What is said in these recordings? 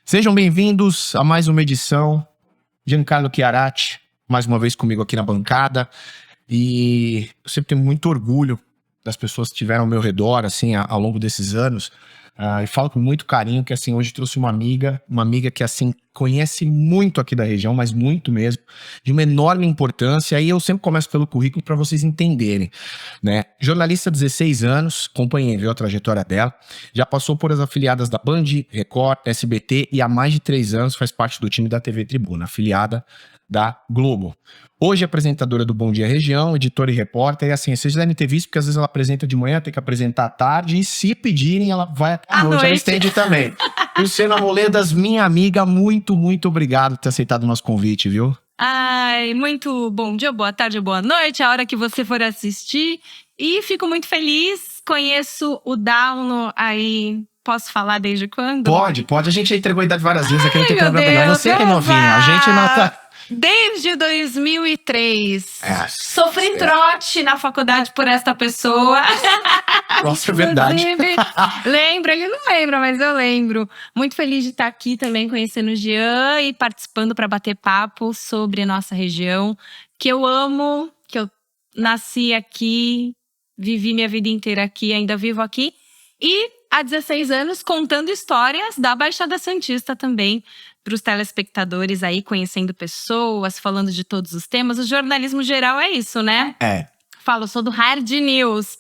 Sejam bem-vindos a mais uma edição. Giancarlo Chiarati, mais uma vez comigo aqui na bancada. E eu sempre tenho muito orgulho das pessoas que estiveram ao meu redor, assim, ao longo desses anos. E falo com muito carinho que, assim, hoje trouxe uma amiga que, assim, conhece muito aqui da região, mas muito mesmo, de uma enorme importância. Aí eu sempre começo pelo currículo para vocês entenderem, né? Jornalista há 16 anos, acompanhei, viu, a trajetória dela. Já passou por as afiliadas da Band, Record, SBT e há mais de 3 anos faz parte do time da TV Tribuna, afiliada da Globo. Hoje é apresentadora do Bom Dia Região, editora e repórter, e assim, vocês devem ter visto, porque às vezes ela apresenta de manhã, tem que apresentar à tarde, e se pedirem, ela vai à noite, ela estende também. Luciana Moledas, minha amiga, muito obrigado por ter aceitado o nosso convite, viu? Ai, muito bom dia, boa tarde, boa noite, a hora que você for assistir. E fico muito feliz, conheço o Dauno aí, posso falar desde quando? Pode, a gente já entregou a idade várias vezes aqui, não tem Meu problema não. Deus, Você que é novinha, a gente não tá... Desde 2003. É, Sofri trote na faculdade por esta pessoa. Nossa, é verdade. Lembra? Ele não lembra, mas eu lembro. Muito feliz de estar aqui também conhecendo o Jean e participando para bater papo sobre a nossa região, que eu amo, que eu nasci aqui, vivi minha vida inteira aqui, ainda vivo aqui. E há 16 anos contando histórias da Baixada Santista também, para os telespectadores aí, conhecendo pessoas, falando de todos os temas. O jornalismo geral é isso, né? É. Falo, sou do Hard News.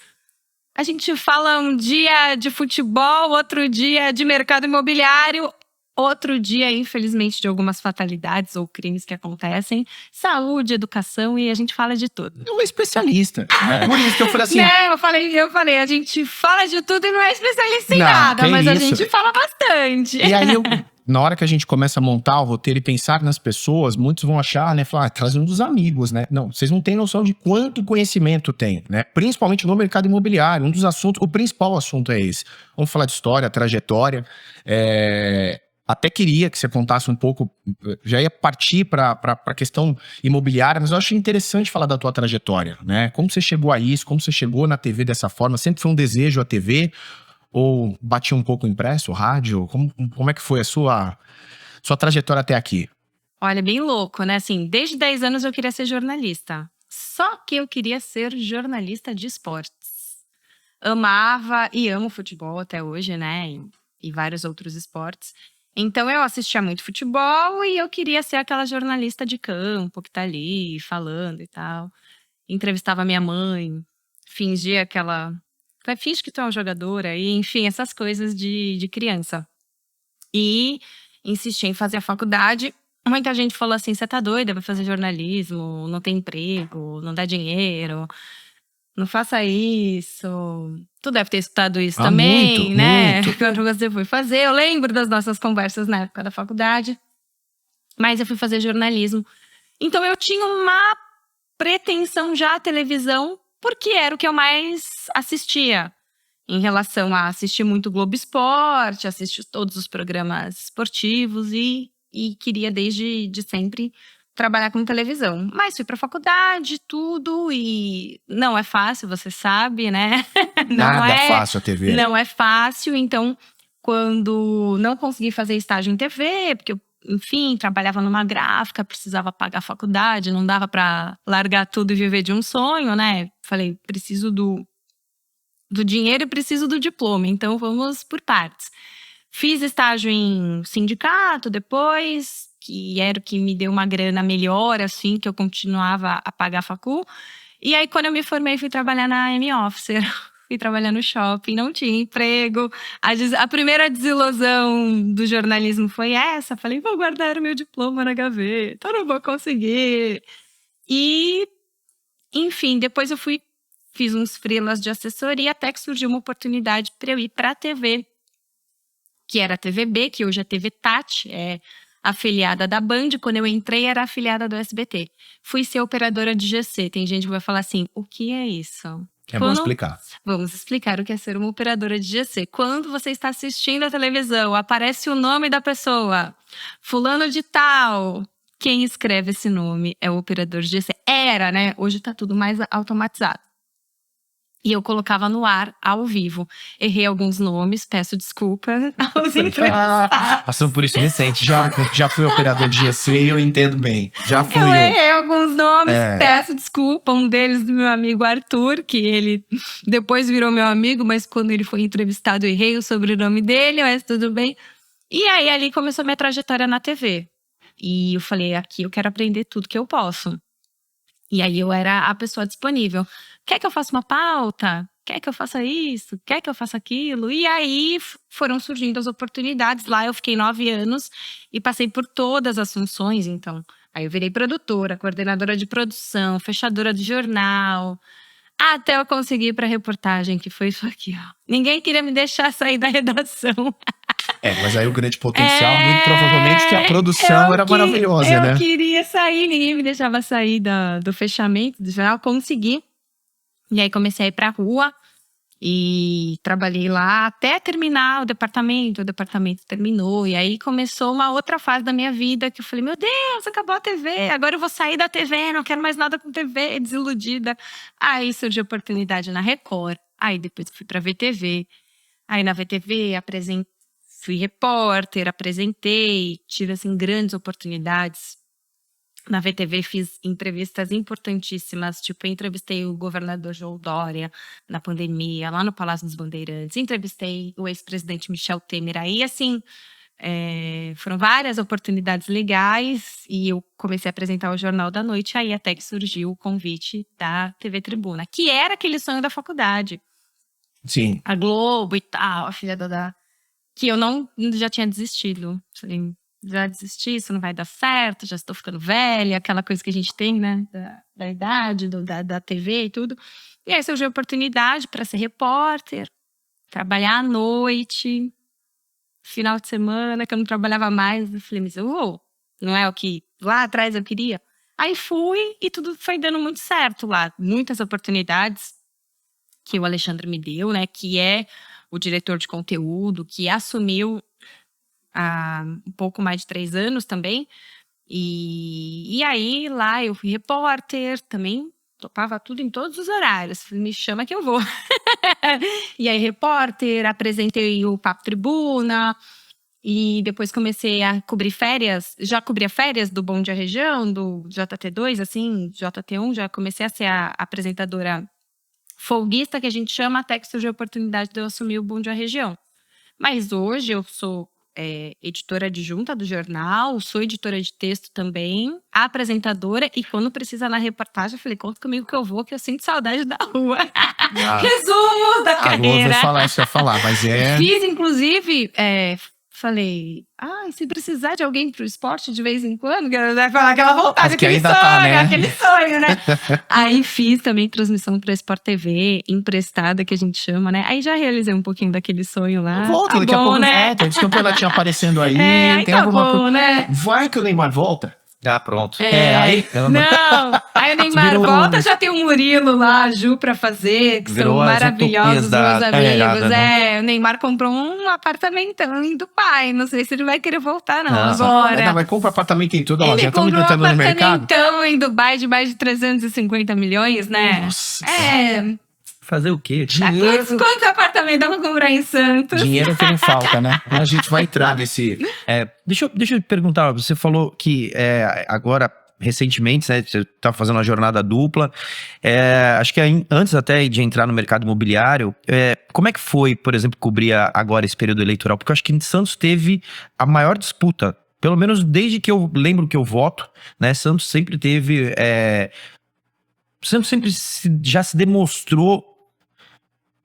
A gente fala um dia de futebol, outro dia de mercado imobiliário, outro dia, infelizmente, de algumas fatalidades ou crimes que acontecem, saúde, educação, e a gente fala de tudo. É uma especialista. Por isso que eu falei assim... Não, eu falei, a gente fala de tudo e não é especialista em nada, mas a gente fala bastante. E aí, na hora que a gente começa a montar o roteiro e pensar nas pessoas, muitos vão achar, né, falar, traz um dos amigos, né? Não, vocês não têm noção de quanto conhecimento tem, né? Principalmente no mercado imobiliário, um dos assuntos, o principal assunto é esse. Vamos falar de história, trajetória, até queria que você contasse um pouco, já ia partir para a questão imobiliária, mas eu acho interessante falar da tua trajetória, né? Como você chegou a isso, como você chegou na TV dessa forma, sempre foi um desejo a TV, ou batia um pouco impresso, rádio? Como é que foi a sua trajetória até aqui? Olha, bem louco, né? Assim, desde 10 anos eu queria ser jornalista. Só que eu queria ser jornalista de esportes. Amava e amo futebol até hoje, né? E vários outros esportes. Então eu assistia muito futebol e eu queria ser aquela jornalista de campo que tá ali falando e tal. Entrevistava minha mãe, fingia aquela... Finge que tu é uma jogadora, e enfim, essas coisas de criança. E insisti em fazer a faculdade. Muita gente falou assim, você tá doida, vai fazer jornalismo, não tem emprego, não dá dinheiro, não faça isso. Tu deve ter escutado isso também, muito, né? muito. Quando você foi fazer. Eu lembro das nossas conversas na época da faculdade. Mas eu fui fazer jornalismo. Então eu tinha uma pretensão já à televisão, porque era o que eu mais assistia. Em relação a assistir muito Globo Esporte, assistir todos os programas esportivos e queria desde sempre trabalhar com televisão. Mas fui para a faculdade, tudo, e não é fácil, você sabe, né? Nada fácil a TV. Não é fácil, então quando não consegui fazer estágio em TV, porque eu, enfim, trabalhava numa gráfica, precisava pagar a faculdade, não dava para largar tudo e viver de um sonho, né? Falei, preciso do dinheiro e preciso do diploma, então vamos por partes. Fiz estágio em sindicato depois, que era o que me deu uma grana melhor, assim, que eu continuava a pagar a facul. E aí, quando eu me formei, fui trabalhar na M-Officer. Fui trabalhar no shopping, não tinha emprego. A primeira desilusão do jornalismo foi essa. Falei, vou guardar o meu diploma na gaveta, não vou conseguir. E, enfim, depois eu fiz uns freelas de assessoria, até que surgiu uma oportunidade para eu ir para a TV, que era a TVB, que hoje é TV Tati, é afiliada da Band. Quando eu entrei, era afiliada do SBT. Fui ser operadora de GC. Tem gente que vai falar assim, o que é isso? Vamos explicar. Vamos explicar o que é ser uma operadora de GC. Quando você está assistindo a televisão, aparece o nome da pessoa, fulano de tal. Quem escreve esse nome é o operador de GC. Era, né? Hoje está tudo mais automatizado. E eu colocava no ar, ao vivo. Errei alguns nomes, peço desculpa aos entrevistados. Passando por isso recente. Já fui operador de GC e eu entendo bem. Já fui Eu eu. errei alguns nomes, É. peço desculpa. Um deles do meu amigo Arthur, que ele depois virou meu amigo, mas quando ele foi entrevistado, eu errei o sobrenome dele, mas tudo bem. E aí, ali começou a minha trajetória na TV. E eu falei, aqui eu quero aprender tudo que eu posso. E aí eu era a pessoa disponível. Quer que eu faça uma pauta? Quer que eu faça isso? Quer que eu faça aquilo? E aí foram surgindo as oportunidades. Lá eu fiquei 9 anos e passei por todas as funções, então. Aí eu virei produtora, coordenadora de produção, fechadora de jornal. Até eu conseguir ir pra reportagem, que foi isso aqui, ó. Ninguém queria me deixar sair da redação. Mas aí o grande potencial, muito provavelmente, que a produção era maravilhosa, eu né? Eu queria sair, ninguém me deixava sair do fechamento do jornal, consegui. E aí comecei a ir pra rua e trabalhei lá até terminar o departamento terminou. E aí começou uma outra fase da minha vida que eu falei, meu Deus, acabou a TV, agora eu vou sair da TV, não quero mais nada com TV, desiludida. Aí surgiu a oportunidade na Record, aí depois fui pra VTV. Aí na VTV fui repórter, apresentei, tive assim grandes oportunidades. Na VTV fiz entrevistas importantíssimas, tipo, entrevistei o governador João Dória na pandemia, lá no Palácio dos Bandeirantes, entrevistei o ex-presidente Michel Temer. Aí, assim, foram várias oportunidades legais e eu comecei a apresentar o Jornal da Noite, aí até que surgiu o convite da TV Tribuna, que era aquele sonho da faculdade. Sim. A Globo e tal, a filha que eu já tinha desistido. Falei, já desisti, isso não vai dar certo, já estou ficando velha, aquela coisa que a gente tem, né, da idade, da TV e tudo. E aí surgiu a oportunidade para ser repórter, trabalhar à noite, final de semana, que eu não trabalhava mais. Eu falei, mas não é o que lá atrás eu queria? Aí fui e tudo foi dando muito certo lá. Muitas oportunidades que o Alexandre me deu, né, que é o diretor de conteúdo, que assumiu há um pouco mais de 3 anos também. E aí, lá eu fui repórter, também topava tudo em todos os horários. Me chama que eu vou. E aí, repórter, apresentei o Papo Tribuna. E depois comecei a cobrir férias. Já cobria férias do Bom Dia Região, do JT2, assim, JT1. Já comecei a ser a apresentadora folguista, que a gente chama, até que surgiu a oportunidade de eu assumir o Bom Dia Região. Mas hoje eu sou editora adjunta do jornal, sou editora de texto também, apresentadora, e quando precisa na reportagem, eu falei, conta comigo que eu vou, que eu sinto saudade da rua. Resumo da carreira. Vai falar isso, ia falar, mas Fiz, inclusive, falei, se precisar de alguém pro esporte de vez em quando, vai falar aquela vontade, aquele sonho, né? Aí fiz também transmissão pra Sport TV, emprestada, que a gente chama, né? Aí já realizei um pouquinho daquele sonho lá. Volta, daqui a pouco, né? Tem esse campeonatinho aparecendo aí. Aí tem tá alguma bom, né? Vai que o Neymar volta. Pronto. Aí. Não, aí o Neymar volta, já tem o Murilo lá, a Ju pra fazer, que são maravilhosos, meus amigos. Né? O Neymar comprou um apartamentão em Dubai. Não sei se ele vai querer voltar, não. Agora. Não, mas compra apartamento em tudo, ó. Já estão Ele me comprou um no mercado. apartamentão em Dubai de mais de 350 milhões, né? Nossa. Fazer o quê? Quantos apartamentos dá pra comprar em Santos? Dinheiro que não falta, né? A gente vai entrar nesse... Deixa eu te perguntar, você falou que agora, recentemente, né, você tá fazendo uma jornada dupla, acho que antes até de entrar no mercado imobiliário, como é que foi, por exemplo, cobrir agora esse período eleitoral? Porque eu acho que em Santos teve a maior disputa, pelo menos desde que eu lembro que eu voto, né, Santos sempre teve... Santos sempre já se demonstrou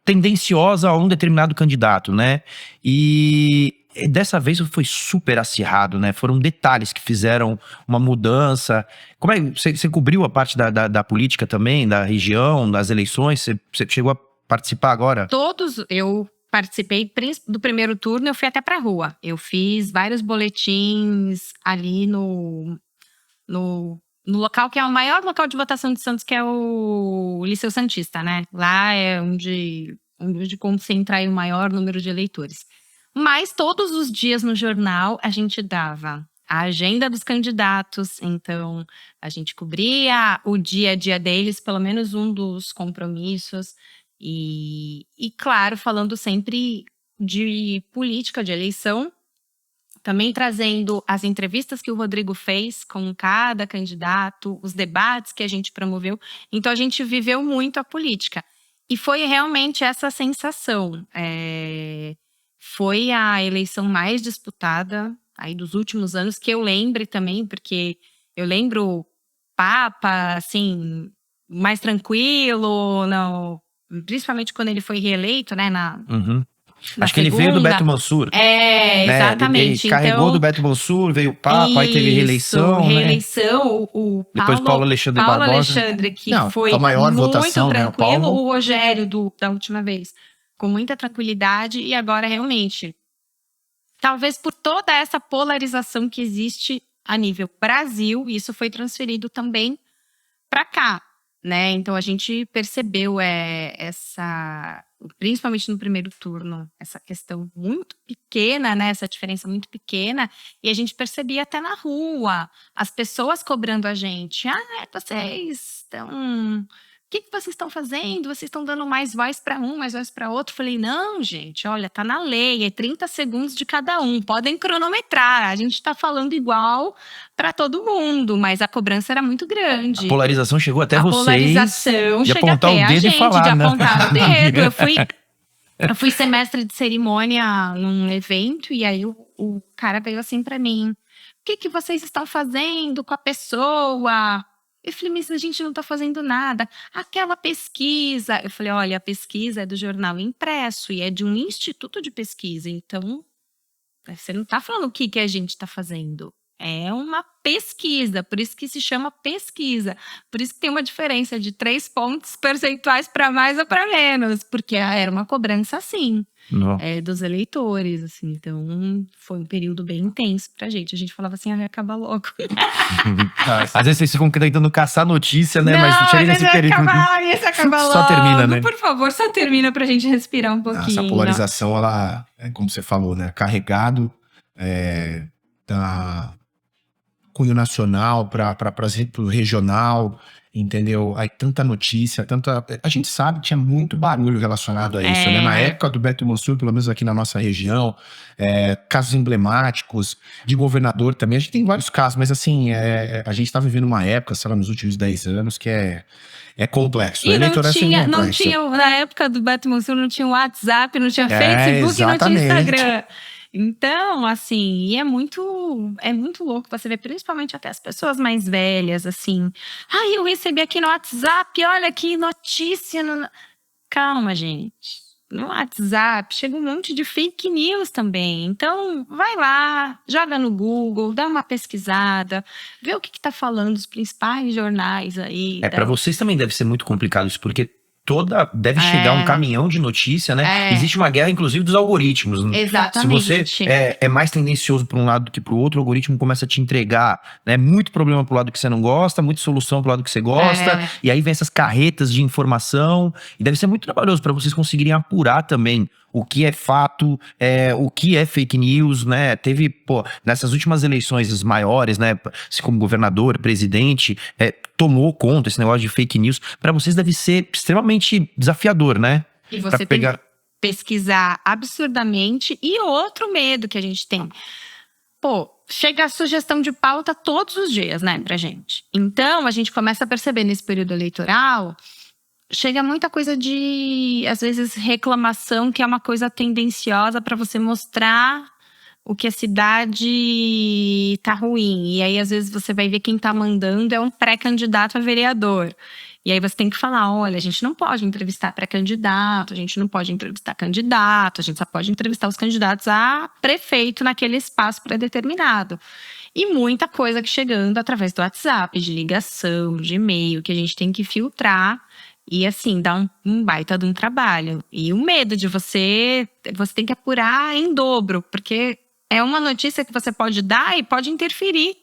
tendenciosa a um determinado candidato, né? E dessa vez foi super acirrado, né? Foram detalhes que fizeram uma mudança. Como é que você cobriu a parte da política também, da região, das eleições? Você chegou a participar agora? Eu participei do primeiro turno, eu fui até pra rua. Eu fiz vários boletins ali no local que é o maior local de votação de Santos, que é o Liceu Santista, né? Lá é onde concentra aí o maior número de eleitores. Mas todos os dias no jornal a gente dava a agenda dos candidatos, então a gente cobria o dia a dia deles, pelo menos um dos compromissos. E claro, falando sempre de política, de eleição, também trazendo as entrevistas que o Rodrigo fez com cada candidato, os debates que a gente promoveu. Então, a gente viveu muito a política. E foi realmente essa sensação. Foi a eleição mais disputada aí dos últimos anos, que eu lembre também, porque eu lembro Papa, assim, mais tranquilo, não, principalmente quando ele foi reeleito, né, na Acho que ele veio do segunda. Beto Mansur. É, né? exatamente. Ele carregou Então, do Beto Mansur, veio o Papa, aí teve reeleição, né? reeleição, Depois Paulo Alexandre Paulo Barbosa. Alexandre, que Não, foi a maior muito votação, né, o tranquilo, Paulo. o Rogério da última vez, com muita tranquilidade, e agora realmente, talvez por toda essa polarização que existe a nível Brasil, isso foi transferido também para cá, né? Então a gente percebeu essa, principalmente no primeiro turno, essa questão muito pequena, né? Essa diferença muito pequena, e a gente percebia até na rua, as pessoas cobrando a gente. Vocês estão... O que vocês estão fazendo? Vocês estão dando mais voz para um, mais voz para outro. Falei, não, gente, olha, tá na lei, é 30 segundos de cada um, podem cronometrar, a gente está falando igual para todo mundo, mas a cobrança era muito grande. A polarização chegou até A vocês. polarização de chega apontar até o a dedo gente, e falar, de né? apontar o dedo. Eu fui semestre de cerimônia num evento, e aí o cara veio assim para mim, o que vocês estão fazendo com a pessoa? Eu falei, mas a gente não está fazendo nada. Aquela pesquisa. Eu falei, olha, a pesquisa é do jornal impresso e é de um instituto de pesquisa. Então, você não está falando o que a gente está fazendo. É uma pesquisa, por isso que se chama pesquisa. Por isso que tem uma diferença de 3 pontos percentuais para mais ou para menos. Porque era uma cobrança assim. Dos eleitores, assim. Então, foi um período bem intenso pra gente. A gente falava assim, acaba logo. Às vezes vocês ficam tentando caçar notícia, né? Não, mas chega nesse período. Acaba Só logo. termina, né? Por favor, só termina pra gente respirar um pouquinho. Essa polarização, ela, como você falou, né? Carregado da cunho nacional para o regional, entendeu? Aí tanta notícia, a gente sabe que tinha muito barulho relacionado a isso, né? Na época do Beto Mansur, pelo menos aqui na nossa região, casos emblemáticos de governador também. A gente tem vários casos, mas assim, a gente tá vivendo uma época, sei lá, nos últimos 10 anos, que é complexo. E não tinha, na época do Beto Mansur, não tinha WhatsApp, não tinha Facebook, exatamente. não tinha Instagram. Então, assim, e é muito louco você ver, principalmente até as pessoas mais velhas, assim. Eu recebi aqui no WhatsApp, olha que notícia. Calma, gente. No WhatsApp chega um monte de fake news também. Então, vai lá, joga no Google, dá uma pesquisada, vê o que tá falando os principais jornais aí. Para vocês também deve ser muito complicado isso, porque deve chegar um caminhão de notícia, né? Existe uma guerra, inclusive, dos algoritmos. Exatamente. Se você é mais tendencioso para um lado do que para o outro, o algoritmo começa a te entregar, né, muito problema pro lado que você não gosta, muita solução pro lado que você gosta, e aí vem essas carretas de informação, e deve ser muito trabalhoso para vocês conseguirem apurar também o que é fato, o que é fake news, né? Teve, nessas últimas eleições as maiores, né? Assim como governador, presidente, tomou conta esse negócio de fake news. Para vocês deve ser extremamente desafiador, né? E você tem que pesquisar absurdamente. E outro medo que a gente tem. Chega a sugestão de pauta todos os dias, né, pra gente. Então, a gente começa a perceber nesse período eleitoral... Chega muita coisa de, às vezes, reclamação, que é uma coisa tendenciosa para você mostrar o que a cidade tá ruim. E aí, às vezes, você vai ver quem tá mandando é um pré-candidato a vereador. E aí você tem que falar, olha, a gente não pode entrevistar pré-candidato, a gente não pode entrevistar candidato, a gente só pode entrevistar os candidatos a prefeito naquele espaço pré-determinado. E muita coisa que chegando através do WhatsApp, de ligação, de e-mail, que a gente tem que filtrar. E assim, dá um baita de um trabalho. E o medo de você tem que apurar em dobro, porque é uma notícia que você pode dar e pode interferir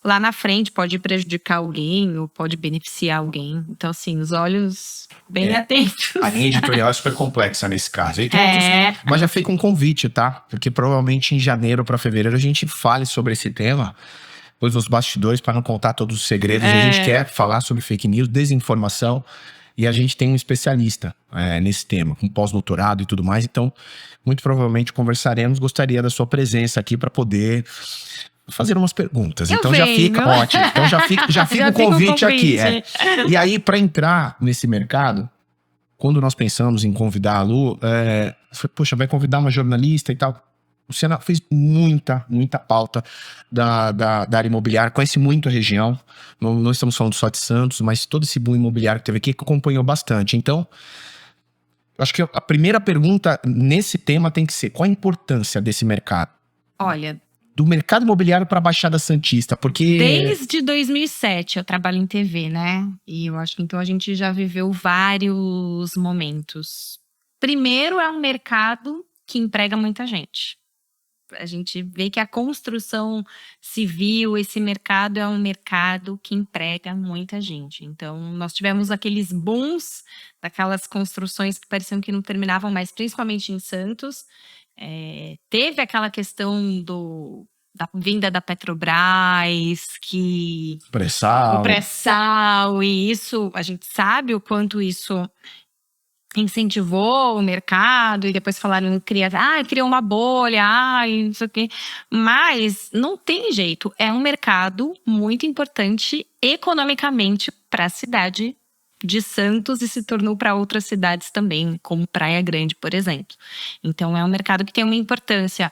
lá na frente, pode prejudicar alguém ou pode beneficiar alguém. Então, assim, os olhos bem atentos. A linha editorial é super complexa nesse caso. Mas já fica um convite, tá? Porque provavelmente em janeiro para fevereiro a gente fale sobre esse tema. Depois nos bastidores, para não contar todos os segredos. A gente quer falar sobre fake news, desinformação. E a gente tem um especialista nesse tema, com pós-doutorado e tudo mais. Então, muito provavelmente conversaremos. Gostaria da sua presença aqui para poder fazer umas perguntas. Eu então venho. já fica ótimo. Então já fica Já o fica o convite aqui. convite. E aí, para entrar nesse mercado, quando nós pensamos em convidar a Lu, foi, poxa, vai convidar uma jornalista e tal. O Senna fez muita pauta da área imobiliária, conhece muito a região. Não estamos falando só de Santos, mas todo esse boom imobiliário que teve aqui, que acompanhou bastante. Então, eu acho que a primeira pergunta nesse tema tem que ser: qual a importância desse mercado? Olha, Do mercado imobiliário para a Baixada Santista, porque... desde 2007 eu trabalho em TV, né? E eu acho que então a gente já viveu vários momentos. Primeiro, é um mercado que emprega muita gente. A gente vê que a construção civil, esse mercado é um mercado que emprega muita gente. Então, nós tivemos aqueles booms daquelas construções que pareciam que não terminavam mais, principalmente em Santos. Teve aquela questão da vinda da Petrobras, que Pré-sal. o pré-sal, e isso, a gente sabe o quanto isso incentivou o mercado, e depois falaram que criou uma bolha, não sei o quê. Mas não tem jeito, é um mercado muito importante economicamente para a cidade de Santos e se tornou para outras cidades também, como Praia Grande, por exemplo. Então é um mercado que tem uma importância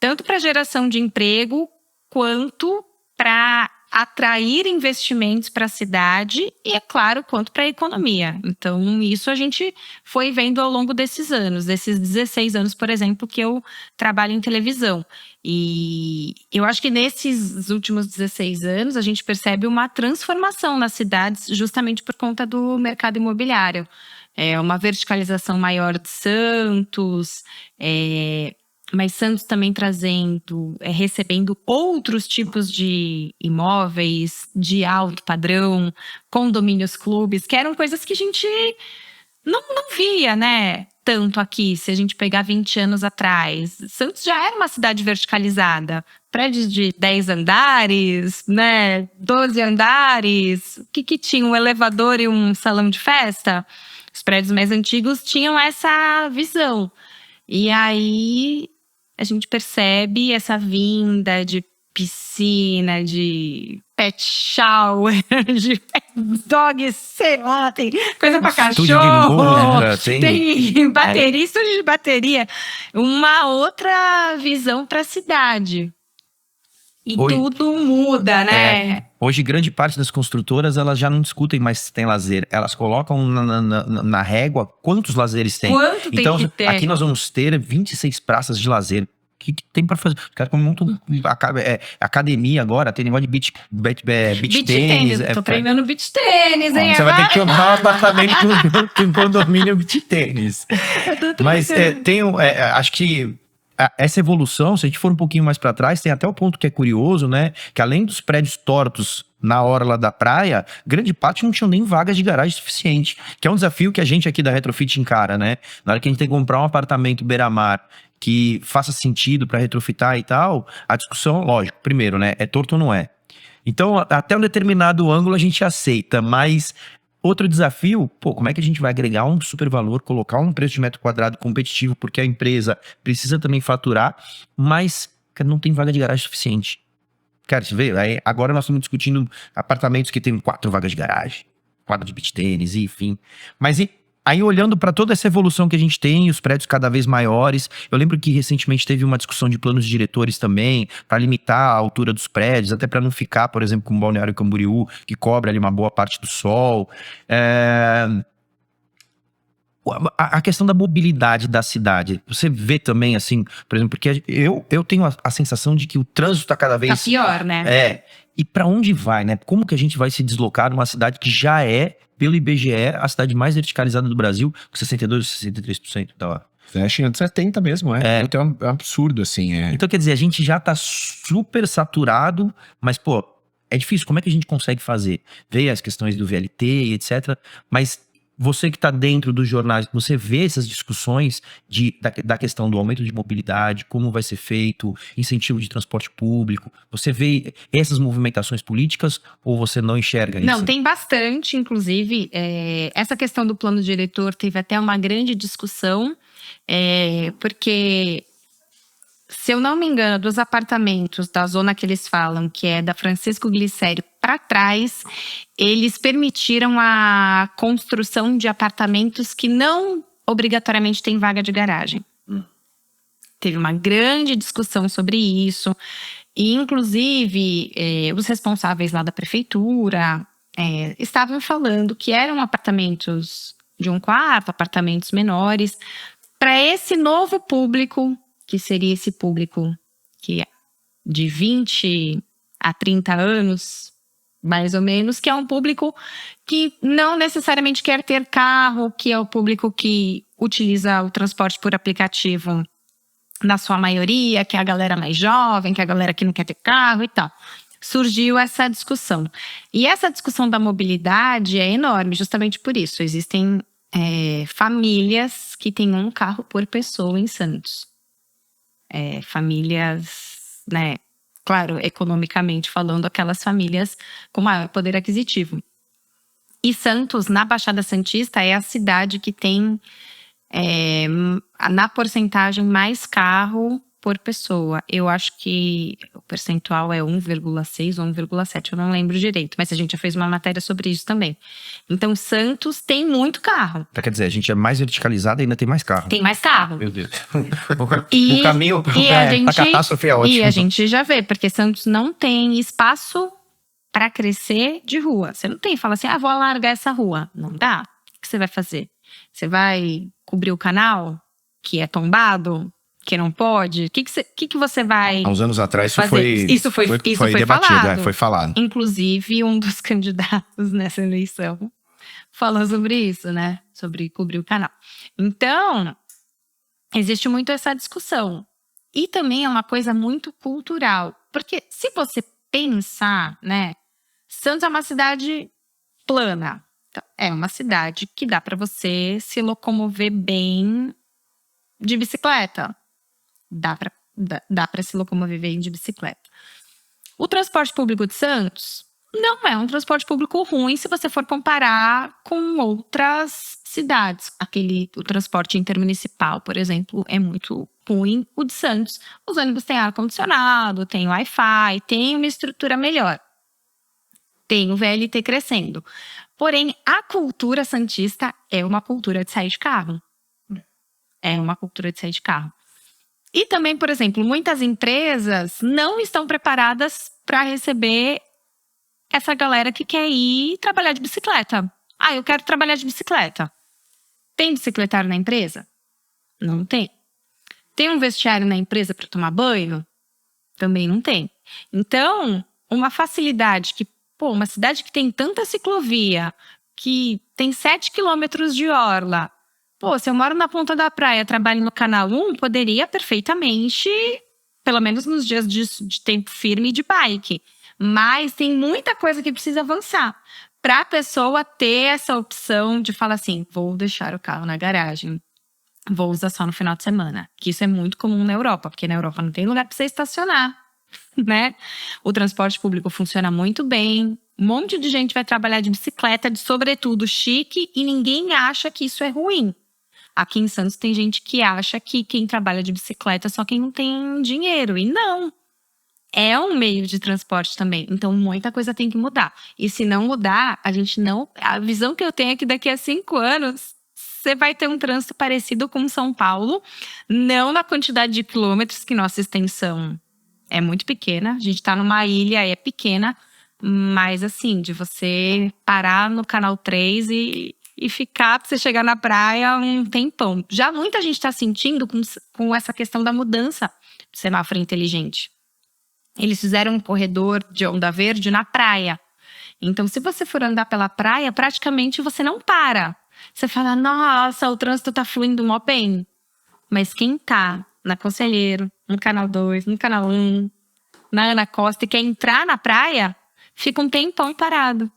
tanto para a geração de emprego, quanto para atrair investimentos para a cidade e, é claro, quanto para a economia. Então, isso a gente foi vendo ao longo desses anos, desses 16 anos, por exemplo, que eu trabalho em televisão. E eu acho que nesses últimos 16 anos, a gente percebe uma transformação nas cidades justamente por conta do mercado imobiliário. Uma verticalização maior de Santos, mas Santos também recebendo outros tipos de imóveis de alto padrão, condomínios, clubes, que eram coisas que a gente não via, né? Tanto aqui, se a gente pegar 20 anos atrás. Santos já era uma cidade verticalizada. Prédios de 10 andares, né? 12 andares. O que tinha? Um elevador e um salão de festa? Os prédios mais antigos tinham essa visão. E aí a gente percebe essa vinda de piscina, de pet shower, de pet dog, sei lá, tem coisa pra cachorro, tem bateria, estúdio de bateria. Uma outra visão pra cidade. E tudo muda, né? Hoje, grande parte das construtoras, elas já não discutem mais se tem lazer. Elas colocam na régua quantos lazeres tem. Quanto então, tem que ter? Aqui nós vamos ter 26 praças de lazer. O que tem pra fazer? Os caras montam academia agora, tem negócio de beach tênis. Tô treinando beach tênis, hein? Você vai ter que comprar um apartamento com condomínio beach tênis. Mas acho que essa evolução, se a gente for um pouquinho mais para trás, tem até o ponto que é curioso, né? Que além dos prédios tortos na hora lá da praia, grande parte não tinham nem vagas de garagem suficiente. Que é um desafio que a gente aqui da Retrofit encara, né? Na hora que a gente tem que comprar um apartamento beira-mar que faça sentido para retrofitar e tal, a discussão, lógico, primeiro, né? É torto ou não é? Então, até um determinado ângulo a gente aceita, mas... Outro desafio, como é que a gente vai agregar um super valor, colocar um preço de metro quadrado competitivo, porque a empresa precisa também faturar, mas não tem vaga de garagem suficiente. Cara, você vê, agora nós estamos discutindo apartamentos que tem 4 vagas de garagem, quadra de beach tênis, enfim. Mas aí olhando para toda essa evolução que a gente tem, os prédios cada vez maiores, eu lembro que recentemente teve uma discussão de planos diretores também, para limitar a altura dos prédios, até para não ficar, por exemplo, com o Balneário Camboriú, que cobre ali uma boa parte do sol. A questão da mobilidade da cidade, você vê também assim, por exemplo, porque eu tenho a sensação de que o trânsito está cada vez... Tá pior, né? E para onde vai, né? Como que a gente vai se deslocar numa cidade que já é, pelo IBGE, a cidade mais verticalizada do Brasil, com 62% ou 63% da hora? Acho que 70 mesmo, Então é um absurdo, assim. Então, quer dizer, a gente já tá super saturado, mas, é difícil. Como é que a gente consegue fazer? Ver as questões do VLT e etc. Mas você que está dentro dos jornais, você vê essas discussões da questão do aumento de mobilidade, como vai ser feito, incentivo de transporte público, você vê essas movimentações políticas ou você não enxerga isso? Não, tem bastante, inclusive, essa questão do plano diretor teve até uma grande discussão, porque, se eu não me engano, dos apartamentos da zona que eles falam, que é da Francisco Glicério para trás, eles permitiram a construção de apartamentos que não obrigatoriamente têm vaga de garagem. Teve uma grande discussão sobre isso. E, inclusive, os responsáveis lá da prefeitura estavam falando que eram apartamentos de um quarto, apartamentos menores, para esse novo público, que seria esse público que é de 20 a 30 anos, mais ou menos, que é um público que não necessariamente quer ter carro, que é o público que utiliza o transporte por aplicativo na sua maioria, que é a galera mais jovem, que é a galera que não quer ter carro e tal. Surgiu essa discussão. E essa discussão da mobilidade é enorme, justamente por isso. Existem famílias que têm um carro por pessoa em Santos. Famílias, né? Claro, economicamente falando, aquelas famílias com maior poder aquisitivo. E Santos, na Baixada Santista, é a cidade que tem, na porcentagem, mais carro por pessoa. Eu acho que o percentual é 1,6 ou 1,7, eu não lembro direito. Mas a gente já fez uma matéria sobre isso também. Então, Santos tem muito carro. Quer dizer, a gente é mais verticalizado e ainda tem mais carro. Tem mais carro. Meu Deus. O caminho pra catástrofe é ótimo. E a gente já vê, porque Santos não tem espaço para crescer de rua. Você não tem, fala assim, vou alargar essa rua. Não dá. O que você vai fazer? Você vai cobrir o canal, que é tombado, que não pode? O que você vai Há uns anos atrás fazer? Isso foi debatido, falado. foi falado. Inclusive, um dos candidatos nessa eleição falou sobre isso, né? Sobre cobrir o canal. Então, existe muito essa discussão. E também é uma coisa muito cultural. Porque se você pensar, né? Santos é uma cidade plana. Então, é uma cidade que dá para você se locomover bem de bicicleta. Dá para se locomover bem de bicicleta. O transporte público de Santos não é um transporte público ruim se você for comparar com outras cidades. O transporte intermunicipal, por exemplo, é muito ruim. O de Santos, os ônibus têm ar-condicionado, tem Wi-Fi, tem uma estrutura melhor. Tem o VLT crescendo. Porém, a cultura santista é uma cultura de sair de carro. É uma cultura de sair de carro. E também, por exemplo, muitas empresas não estão preparadas para receber essa galera que quer ir trabalhar de bicicleta. Eu quero trabalhar de bicicleta. Tem bicicletário na empresa? Não tem. Tem um vestiário na empresa para tomar banho? Também não tem. Então, uma facilidade que, uma cidade que tem tanta ciclovia, que tem 7 quilômetros de orla. Se eu moro na ponta da praia, trabalho no Canal 1, poderia perfeitamente, pelo menos nos dias de tempo firme, de bike. Mas tem muita coisa que precisa avançar para a pessoa ter essa opção de falar assim, vou deixar o carro na garagem, vou usar só no final de semana. Que isso é muito comum na Europa, porque na Europa não tem lugar para você estacionar, né? O transporte público funciona muito bem. Um monte de gente vai trabalhar de bicicleta, de sobretudo chique, e ninguém acha que isso é ruim. Aqui em Santos tem gente que acha que quem trabalha de bicicleta é só quem não tem dinheiro. E não. É um meio de transporte também. Então, muita coisa tem que mudar. E se não mudar, a visão que eu tenho é que daqui a 5 anos, você vai ter um trânsito parecido com São Paulo. Não na quantidade de quilômetros, que nossa extensão é muito pequena. A gente está numa ilha, é pequena. Mas, assim, de você parar no Canal 3 e ficar pra você chegar na praia um tempão. Já muita gente está sentindo com essa questão da mudança do semáforo inteligente. Eles fizeram um corredor de onda verde na praia. Então, se você for andar pela praia, praticamente você não para. Você fala, nossa, o trânsito tá fluindo mó bem. Mas quem tá na Conselheiro, no Canal 2, no Canal 1, na Ana Costa e quer entrar na praia, fica um tempão parado.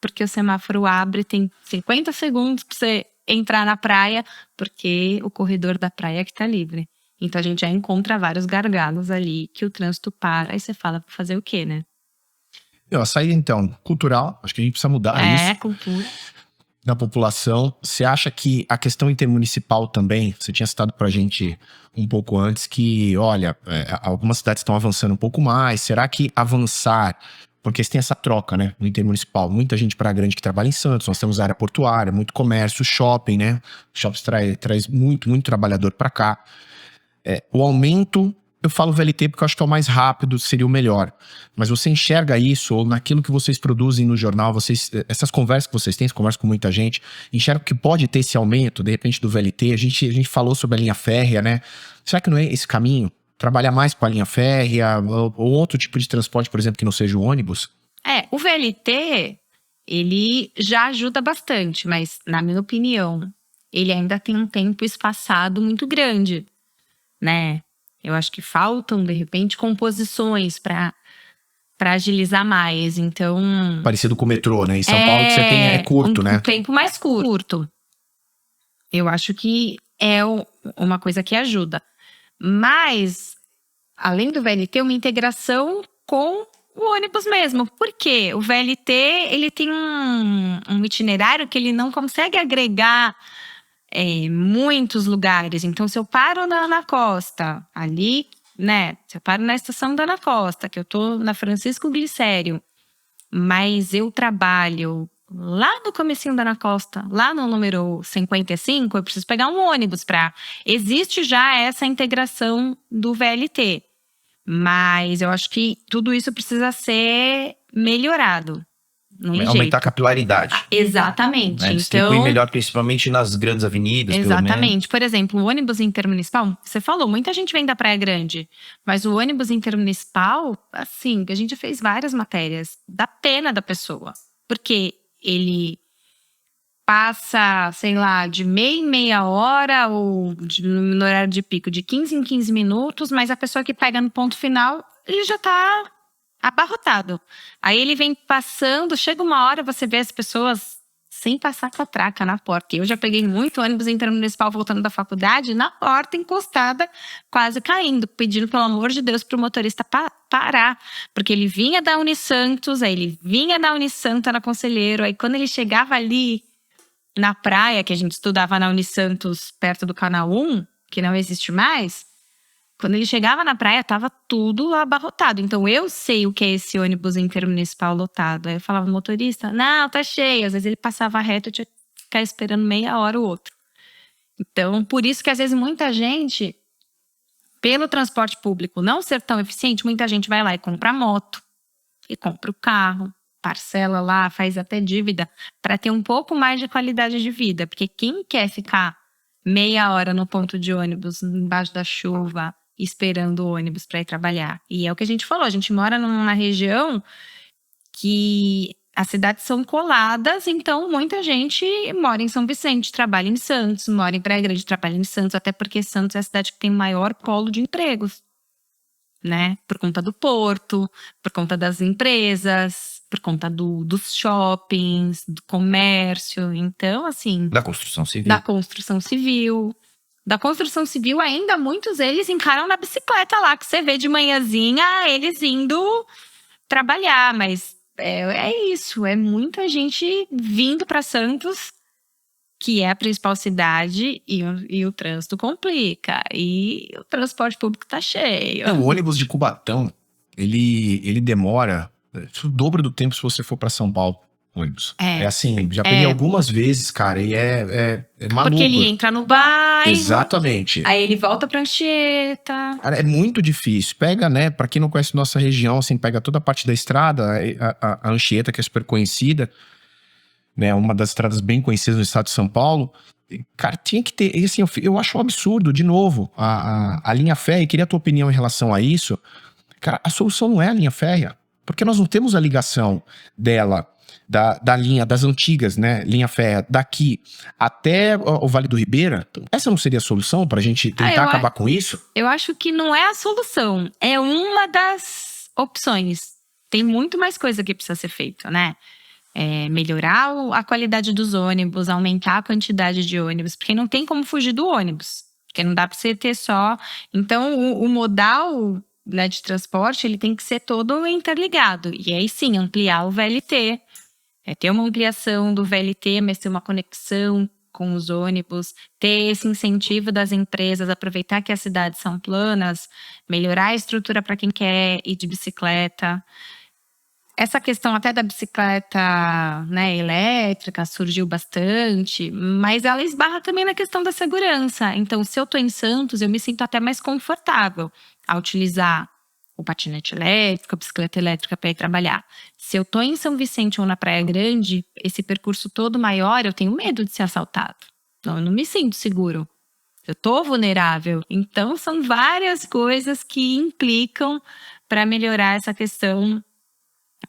porque o semáforo abre, tem 50 segundos para você entrar na praia, porque o corredor da praia que tá livre. Então a gente já encontra vários gargalos ali que o trânsito para, e você fala pra fazer o quê, né? A saída, então, cultural, acho que a gente precisa mudar isso Cultura. na população. Você acha que a questão intermunicipal também, você tinha citado pra gente um pouco antes que, olha, algumas cidades estão avançando um pouco mais, será que avançar, porque tem essa troca, né, no intermunicipal, muita gente Praia Grande que trabalha em Santos, nós temos área portuária, muito comércio, shopping, né, shoppings traz muito trabalhador pra cá. O aumento, eu falo VLT porque eu acho que é o mais rápido, seria o melhor. Mas você enxerga isso, ou naquilo que vocês produzem no jornal, essas conversas que vocês têm, você conversa com muita gente, enxerga que pode ter esse aumento, de repente, do VLT. A gente falou sobre a linha férrea, né? Será que não é esse caminho? Trabalhar mais com a linha férrea, ou outro tipo de transporte, por exemplo, que não seja o ônibus? O VLT, ele já ajuda bastante, mas, na minha opinião, ele ainda tem um tempo espaçado muito grande, né? Eu acho que faltam, de repente, composições para agilizar mais. Então, Parecido com o metrô, né? Em São Paulo que você tem é curto, né? Um tempo mais curto. Eu acho que é uma coisa que ajuda. Mas, além do VLT, uma integração com o ônibus mesmo. Por quê? O VLT, ele tem um itinerário que ele não consegue agregar muitos lugares. Então, se eu paro na costa, ali, né? Se eu paro na estação da Ana Costa, que eu tô na Francisco Glicério, mas eu trabalho lá no comecinho da Ana Costa, lá no número 55, eu preciso pegar um ônibus para... Existe já essa integração do VLT, mas eu acho que tudo isso precisa ser melhorado. Aumentar a capilaridade. Exatamente. Né? Distribuir melhor, principalmente nas grandes avenidas. Exatamente. Por exemplo, o ônibus intermunicipal, você falou, muita gente vem da Praia Grande, mas o ônibus intermunicipal, assim, a gente fez várias matérias, dá pena da pessoa, porque ele passa, sei lá, de meia em meia hora ou no horário de pico, de 15 em 15 minutos, mas a pessoa que pega no ponto final, ele já tá abarrotado. Aí ele vem passando, chega uma hora, você vê as pessoas sem passar catraca na porta. Eu já peguei muito ônibus intermunicipal voltando da faculdade, na porta, encostada, quase caindo, pedindo, pelo amor de Deus, para o motorista parar. Porque ele vinha da Unisantos, aí ele vinha da Unisanta na Conselheiro, aí quando ele chegava ali na praia, que a gente estudava na Unisantos, perto do Canal 1, que não existe mais, quando ele chegava na praia, tava tudo abarrotado. Então, eu sei o que é esse ônibus intermunicipal lotado. Aí eu falava no motorista, não, tá cheio. Às vezes ele passava reto, eu tinha que ficar esperando meia hora o outro. Então, por isso que às vezes muita gente, pelo transporte público não ser tão eficiente, muita gente vai lá e compra moto, e compra o carro, parcela lá, faz até dívida, para ter um pouco mais de qualidade de vida. Porque quem quer ficar meia hora no ponto de ônibus, embaixo da chuva, esperando o ônibus para ir trabalhar? E é o que a gente falou, a gente mora numa região que as cidades são coladas, então muita gente mora em São Vicente, trabalha em Santos, mora em Praia Grande, trabalha em Santos, até porque Santos é a cidade que tem maior polo de empregos, né? Por conta do porto, por conta das empresas, por conta dos shoppings, do comércio. Então, assim... Da construção civil. Da construção civil, ainda muitos deles encaram na bicicleta lá, que você vê de manhãzinha eles indo trabalhar, mas é isso, é muita gente vindo para Santos, que é a principal cidade, e o trânsito complica, e o transporte público tá cheio. O ônibus de Cubatão, ele demora o dobro do tempo se você for para São Paulo. Ônibus. É assim, já peguei algumas vezes, cara, e é maluco. Porque ele entra no bairro. Exatamente. Aí ele volta pra Anchieta. Cara, é muito difícil. Pega, né, pra quem não conhece nossa região, assim, pega toda a parte da estrada, a Anchieta, que é super conhecida, né, uma das estradas bem conhecidas no estado de São Paulo. Cara, tinha que ter, assim, eu acho um absurdo, de novo, a linha férrea, e queria a tua opinião em relação a isso. Cara, a solução não é a linha férrea, porque nós não temos a ligação dela, da linha, das antigas, né, linha férrea, daqui até o Vale do Ribeira. Essa não seria a solução pra gente tentar acabar com isso? Eu acho que não é a solução, é uma das opções. Tem muito mais coisa que precisa ser feito, né? melhorar a qualidade dos ônibus, aumentar a quantidade de ônibus, porque não tem como fugir do ônibus, porque não dá para você ter só... Então, o modal, né, de transporte, ele tem que ser todo interligado, e aí sim, ampliar o VLT, ter uma ampliação do VLT, mas ter uma conexão com os ônibus, ter esse incentivo das empresas, aproveitar que as cidades são planas, melhorar a estrutura para quem quer ir de bicicleta. Essa questão até da bicicleta, né, elétrica surgiu bastante, mas ela esbarra também na questão da segurança. Então, se eu estou em Santos, eu me sinto até mais confortável a utilizar o patinete elétrico, a bicicleta elétrica para ir trabalhar. Se eu estou em São Vicente ou na Praia Grande, esse percurso todo maior, eu tenho medo de ser assaltado. Então, eu não me sinto seguro. Eu estou vulnerável. Então, são várias coisas que implicam para melhorar essa questão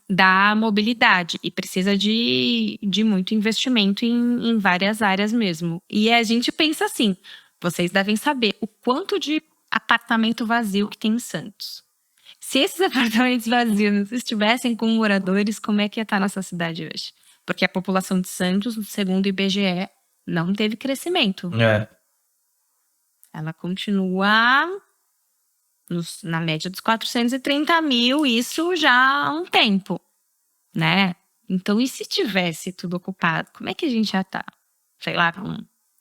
da mobilidade. E precisa de muito investimento em várias áreas mesmo. E a gente pensa assim, vocês devem saber o quanto de apartamento vazio que tem em Santos. Se esses apartamentos vazios estivessem com moradores, como é que ia estar a nossa cidade hoje? Porque a população de Santos, segundo o IBGE, não teve crescimento. Ela continua na média dos 430 mil, isso já há um tempo, né? Então, e se tivesse tudo ocupado, como é que a gente ia estar? Sei lá, com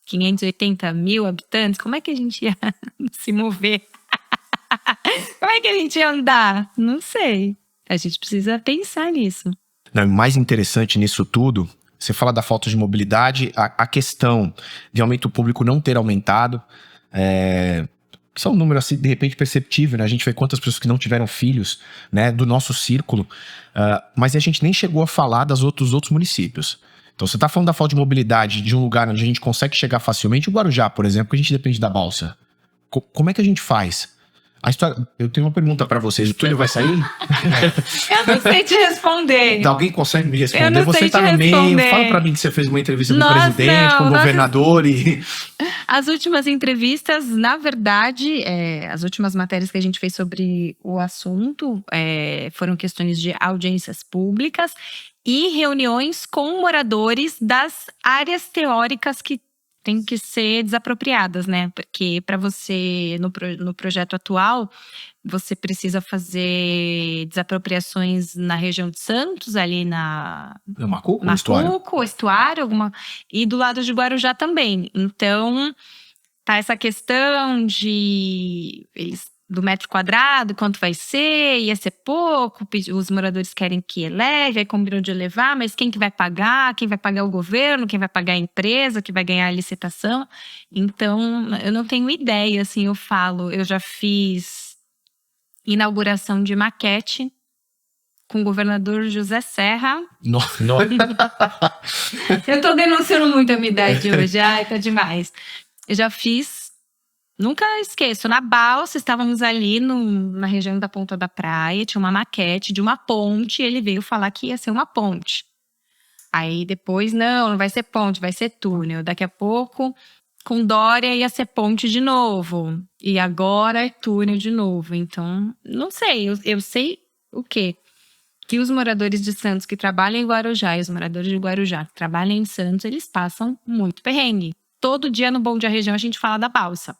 580 mil habitantes, como é que a gente ia se mover? Como é que a gente ia andar? Não sei. A gente precisa pensar nisso. Não, o mais interessante nisso tudo, você fala da falta de mobilidade, a questão de aumento público não ter aumentado, que é um número assim, de repente perceptível, né? A gente vê quantas pessoas que não tiveram filhos, né, do nosso círculo, mas a gente nem chegou a falar dos outros municípios. Então você está falando da falta de mobilidade de um lugar onde a gente consegue chegar facilmente, o Guarujá, por exemplo, que a gente depende da balsa. Como é que a gente faz? Eu tenho uma pergunta pra vocês. O Túlio vai sair? Eu não sei te responder. Alguém consegue me responder? Eu não Você sei tá te no meio. responder. Fala pra mim que você fez uma entrevista com o Nossa, presidente, com o governador e... As últimas entrevistas, na verdade, as últimas matérias que a gente fez sobre o assunto foram questões de audiências públicas e reuniões com moradores das áreas teóricas que têm que ser desapropriadas, né? Porque para você, no projeto atual, você precisa fazer desapropriações na região de Santos, ali na... Macuco, Estuário, e do lado de Guarujá também. Então, tá essa questão do metro quadrado, quanto vai ser, ia ser pouco, os moradores querem que eleve, aí combinam de elevar, mas quem que vai pagar? Quem vai pagar o governo? Quem vai pagar a empresa que vai ganhar a licitação? Então, eu não tenho ideia, assim, eu já fiz inauguração de maquete com o governador José Serra. Nossa. Eu tô denunciando muito a minha idade hoje, ai, tá demais. Eu já fiz, nunca esqueço, na balsa, estávamos ali na região da Ponta da Praia, tinha uma maquete de uma ponte, ele veio falar que ia ser uma ponte. Aí depois, não vai ser ponte, vai ser túnel. Daqui a pouco, com Dória, ia ser ponte de novo. E agora é túnel de novo. Então, não sei, eu sei o quê? Que os moradores de Santos que trabalham em Guarujá e os moradores de Guarujá que trabalham em Santos, eles passam muito perrengue. Todo dia no Bom Dia Região a gente fala da balsa.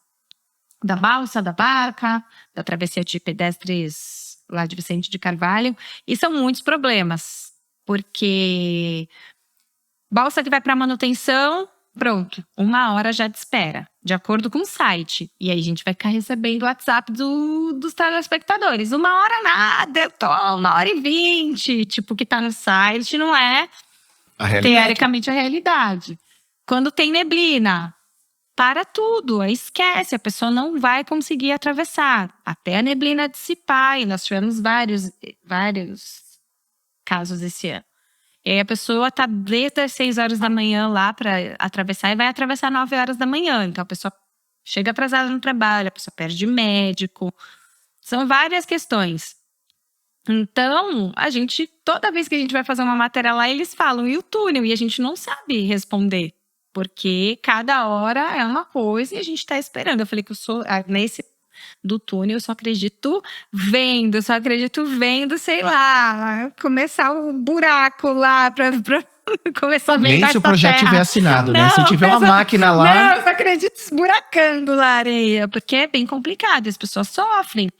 Da balsa, da barca, da travessia de pedestres lá de Vicente de Carvalho. E são muitos problemas. Porque balsa que vai para manutenção, pronto, 1 hora já de espera. De acordo com o site. E aí a gente vai ficar recebendo o WhatsApp dos telespectadores. 1 hora nada, eu tô 1h20. Tipo, o que tá no site não é teoricamente a realidade. Quando tem neblina, para tudo, aí esquece, a pessoa não vai conseguir atravessar. Até a neblina dissipar, e nós tivemos vários casos esse ano. E aí a pessoa tá desde as 6 horas da manhã lá para atravessar e vai atravessar 9 horas da manhã. Então a pessoa chega atrasada no trabalho, a pessoa perde médico. São várias questões. Então, toda vez que a gente vai fazer uma matéria lá, eles falam, e o túnel? E a gente não sabe responder. Porque cada hora é uma coisa e a gente tá esperando. Eu falei que eu sou, do túnel, eu só acredito vendo, sei lá, começar o buraco lá pra começar a ver Nem se embaixo o da projeto terra. tiver assinado, né? Se Não, tiver uma pensa- máquina lá. Não, eu só acredito esburacando lá a areia, porque é bem complicado, as pessoas sofrem.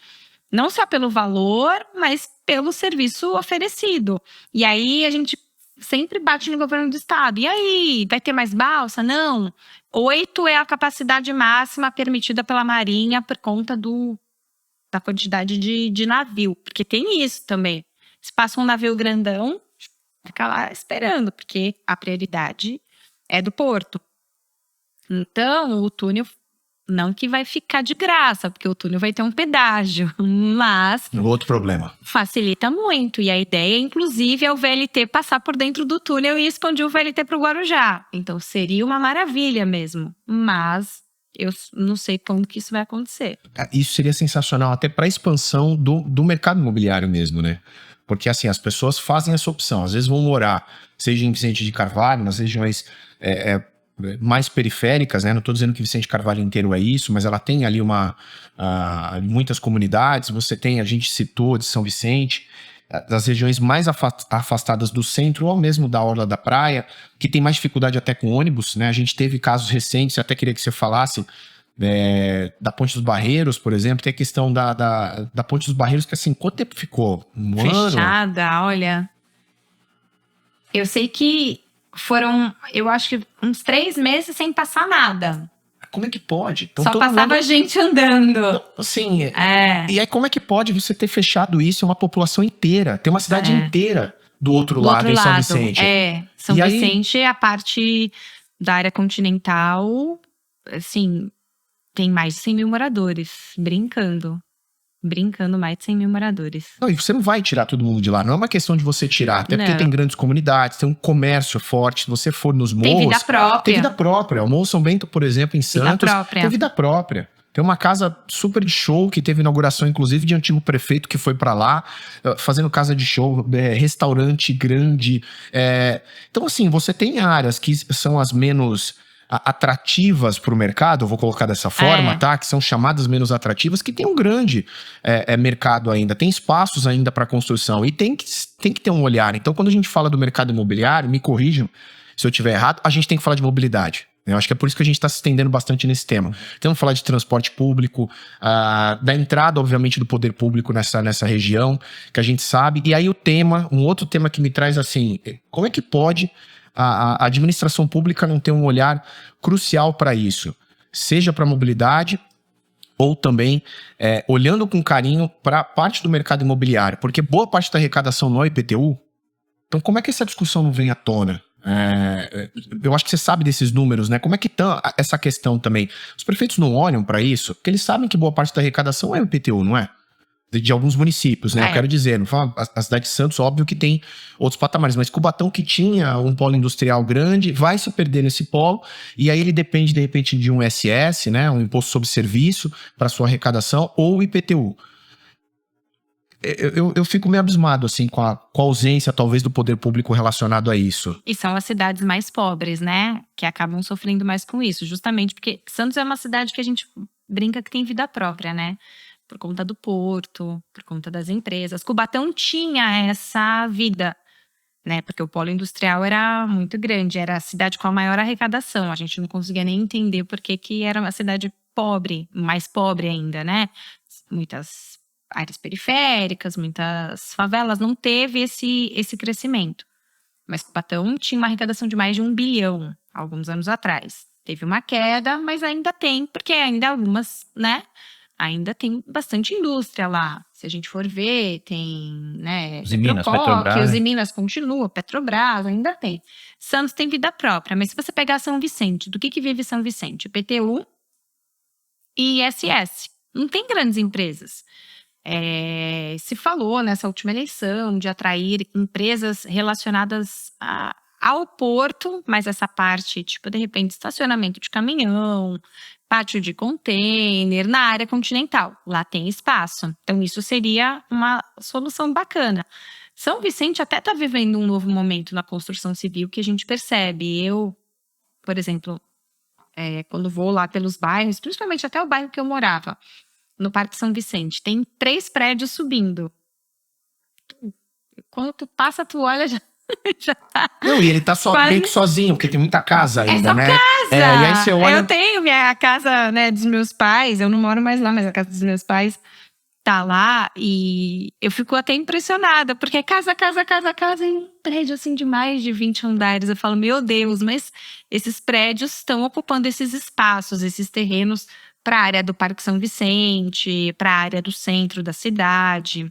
Não só pelo valor, mas pelo serviço oferecido. E aí a gente sempre bate no governo do estado. E aí, vai ter mais balsa? Não. 8 é a capacidade máxima permitida pela Marinha por conta da quantidade de navio. Porque tem isso também. Se passa um navio grandão, fica lá esperando, porque a prioridade é do porto. Então, o túnel não que vai ficar de graça, porque o túnel vai ter um pedágio, mas Outro problema. facilita muito. E a ideia, inclusive, é o VLT passar por dentro do túnel e expandir o VLT para o Guarujá. Então, seria uma maravilha mesmo. Mas eu não sei quando que isso vai acontecer. Isso seria sensacional até para a expansão do mercado imobiliário mesmo, né? Porque assim, as pessoas fazem essa opção. Às vezes vão morar, seja em Vicente de Carvalho, nas regiões mais periféricas, né? Não estou dizendo que Vicente de Carvalho inteiro é isso, mas ela tem ali muitas comunidades. Você tem, a gente citou de São Vicente, das regiões mais afastadas do centro ou mesmo da orla da praia, que tem mais dificuldade até com ônibus, né? A gente teve casos recentes, até queria que você falasse, da Ponte dos Barreiros, por exemplo. Tem a questão da Ponte dos Barreiros, que assim, quanto tempo ficou? Um ano? Fechada, olha. Eu sei que foram, eu acho que uns 3 meses sem passar nada. Como é que pode? Então, Só todo passava mundo- gente andando. Assim, É. e aí como é que pode você ter fechado isso em uma população inteira? Tem uma cidade inteira do outro Do lado, outro em São lado, Vicente. São E aí- Vicente é a parte da área continental, assim, tem mais de 100 mil moradores, brincando mais de 100 mil moradores. Não, e você não vai tirar todo mundo de lá. Não é uma questão de você tirar. Até porque Não. tem grandes comunidades, tem um comércio forte. Se você for nos morros... Tem vida própria. Tem vida própria. O Morro São Bento, por exemplo, em Santos, própria. tem vida própria. Tem uma casa super de show que teve inauguração, inclusive, de antigo prefeito que foi pra lá, fazendo casa de show, restaurante grande. Então, assim, você tem áreas que são as menos atrativas para o mercado, eu vou colocar dessa forma, tá? Que são chamadas menos atrativas, que tem um grande mercado ainda, tem espaços ainda para construção e tem que ter um olhar. Então, quando a gente fala do mercado imobiliário, me corrijam se eu estiver errado, a gente tem que falar de mobilidade. Eu acho que é por isso que a gente está se estendendo bastante nesse tema. Então, vamos falar de transporte público, da entrada, obviamente, do poder público nessa região, que a gente sabe. E aí um outro tema que me traz assim, como é que pode a administração pública não ter um olhar crucial para isso? Seja para a mobilidade ou também olhando com carinho para parte do mercado imobiliário. Porque boa parte da arrecadação no IPTU. Então, como é que essa discussão não vem à tona? Eu acho que você sabe desses números, né? Como é que tá essa questão também? Os prefeitos não olham para isso? Porque eles sabem que boa parte da arrecadação é o IPTU, não é? De alguns municípios, né? Eu quero dizer, não fala, a cidade de Santos, óbvio que tem outros patamares, mas Cubatão, que tinha um polo industrial grande, vai se perder nesse polo, e aí ele depende, de repente, de um SS, né? Um imposto sobre serviço para sua arrecadação, ou o IPTU. Eu fico meio abismado, assim, com a ausência, talvez, do poder público relacionado a isso. E são as cidades mais pobres, né? Que acabam sofrendo mais com isso. Justamente porque Santos é uma cidade que a gente brinca que tem vida própria, né? Por conta do porto, por conta das empresas. Cubatão tinha essa vida, né? Porque o polo industrial era muito grande. Era a cidade com a maior arrecadação. A gente não conseguia nem entender por que era uma cidade pobre, mais pobre ainda, né? Muitas áreas periféricas, muitas favelas, não teve esse crescimento. Mas Cubatão tinha uma arrecadação de mais de 1 bilhão, alguns anos atrás. Teve uma queda, mas ainda tem, porque ainda algumas, né? Ainda tem bastante indústria lá. Se a gente for ver, tem, né? Usiminas, Petrobras. Usiminas continua, Petrobras, ainda tem. Santos tem vida própria, mas se você pegar São Vicente, do que vive São Vicente? PTU e ISS. Não tem grandes empresas. Se falou nessa última eleição de atrair empresas relacionadas ao porto, mas essa parte, tipo, de repente, estacionamento de caminhão, pátio de container, na área continental. Lá tem espaço. Então, isso seria uma solução bacana. São Vicente até está vivendo um novo momento na construção civil que a gente percebe. Eu, por exemplo, quando vou lá pelos bairros, principalmente até o bairro que eu morava, no Parque São Vicente. Tem 3 prédios subindo. Quando tu passa, tu olha, já tá. Não, e ele tá Quase- meio que sozinho, porque tem muita casa ainda, só né? casa! E aí você olha. Eu tenho a casa, né, dos meus pais. Eu não moro mais lá, mas a casa dos meus pais tá lá. E eu fico até impressionada, porque é casa em um prédio assim de mais de 20 andares. Eu falo, meu Deus, mas esses prédios estão ocupando esses espaços, esses terrenos para a área do Parque São Vicente, para a área do centro da cidade.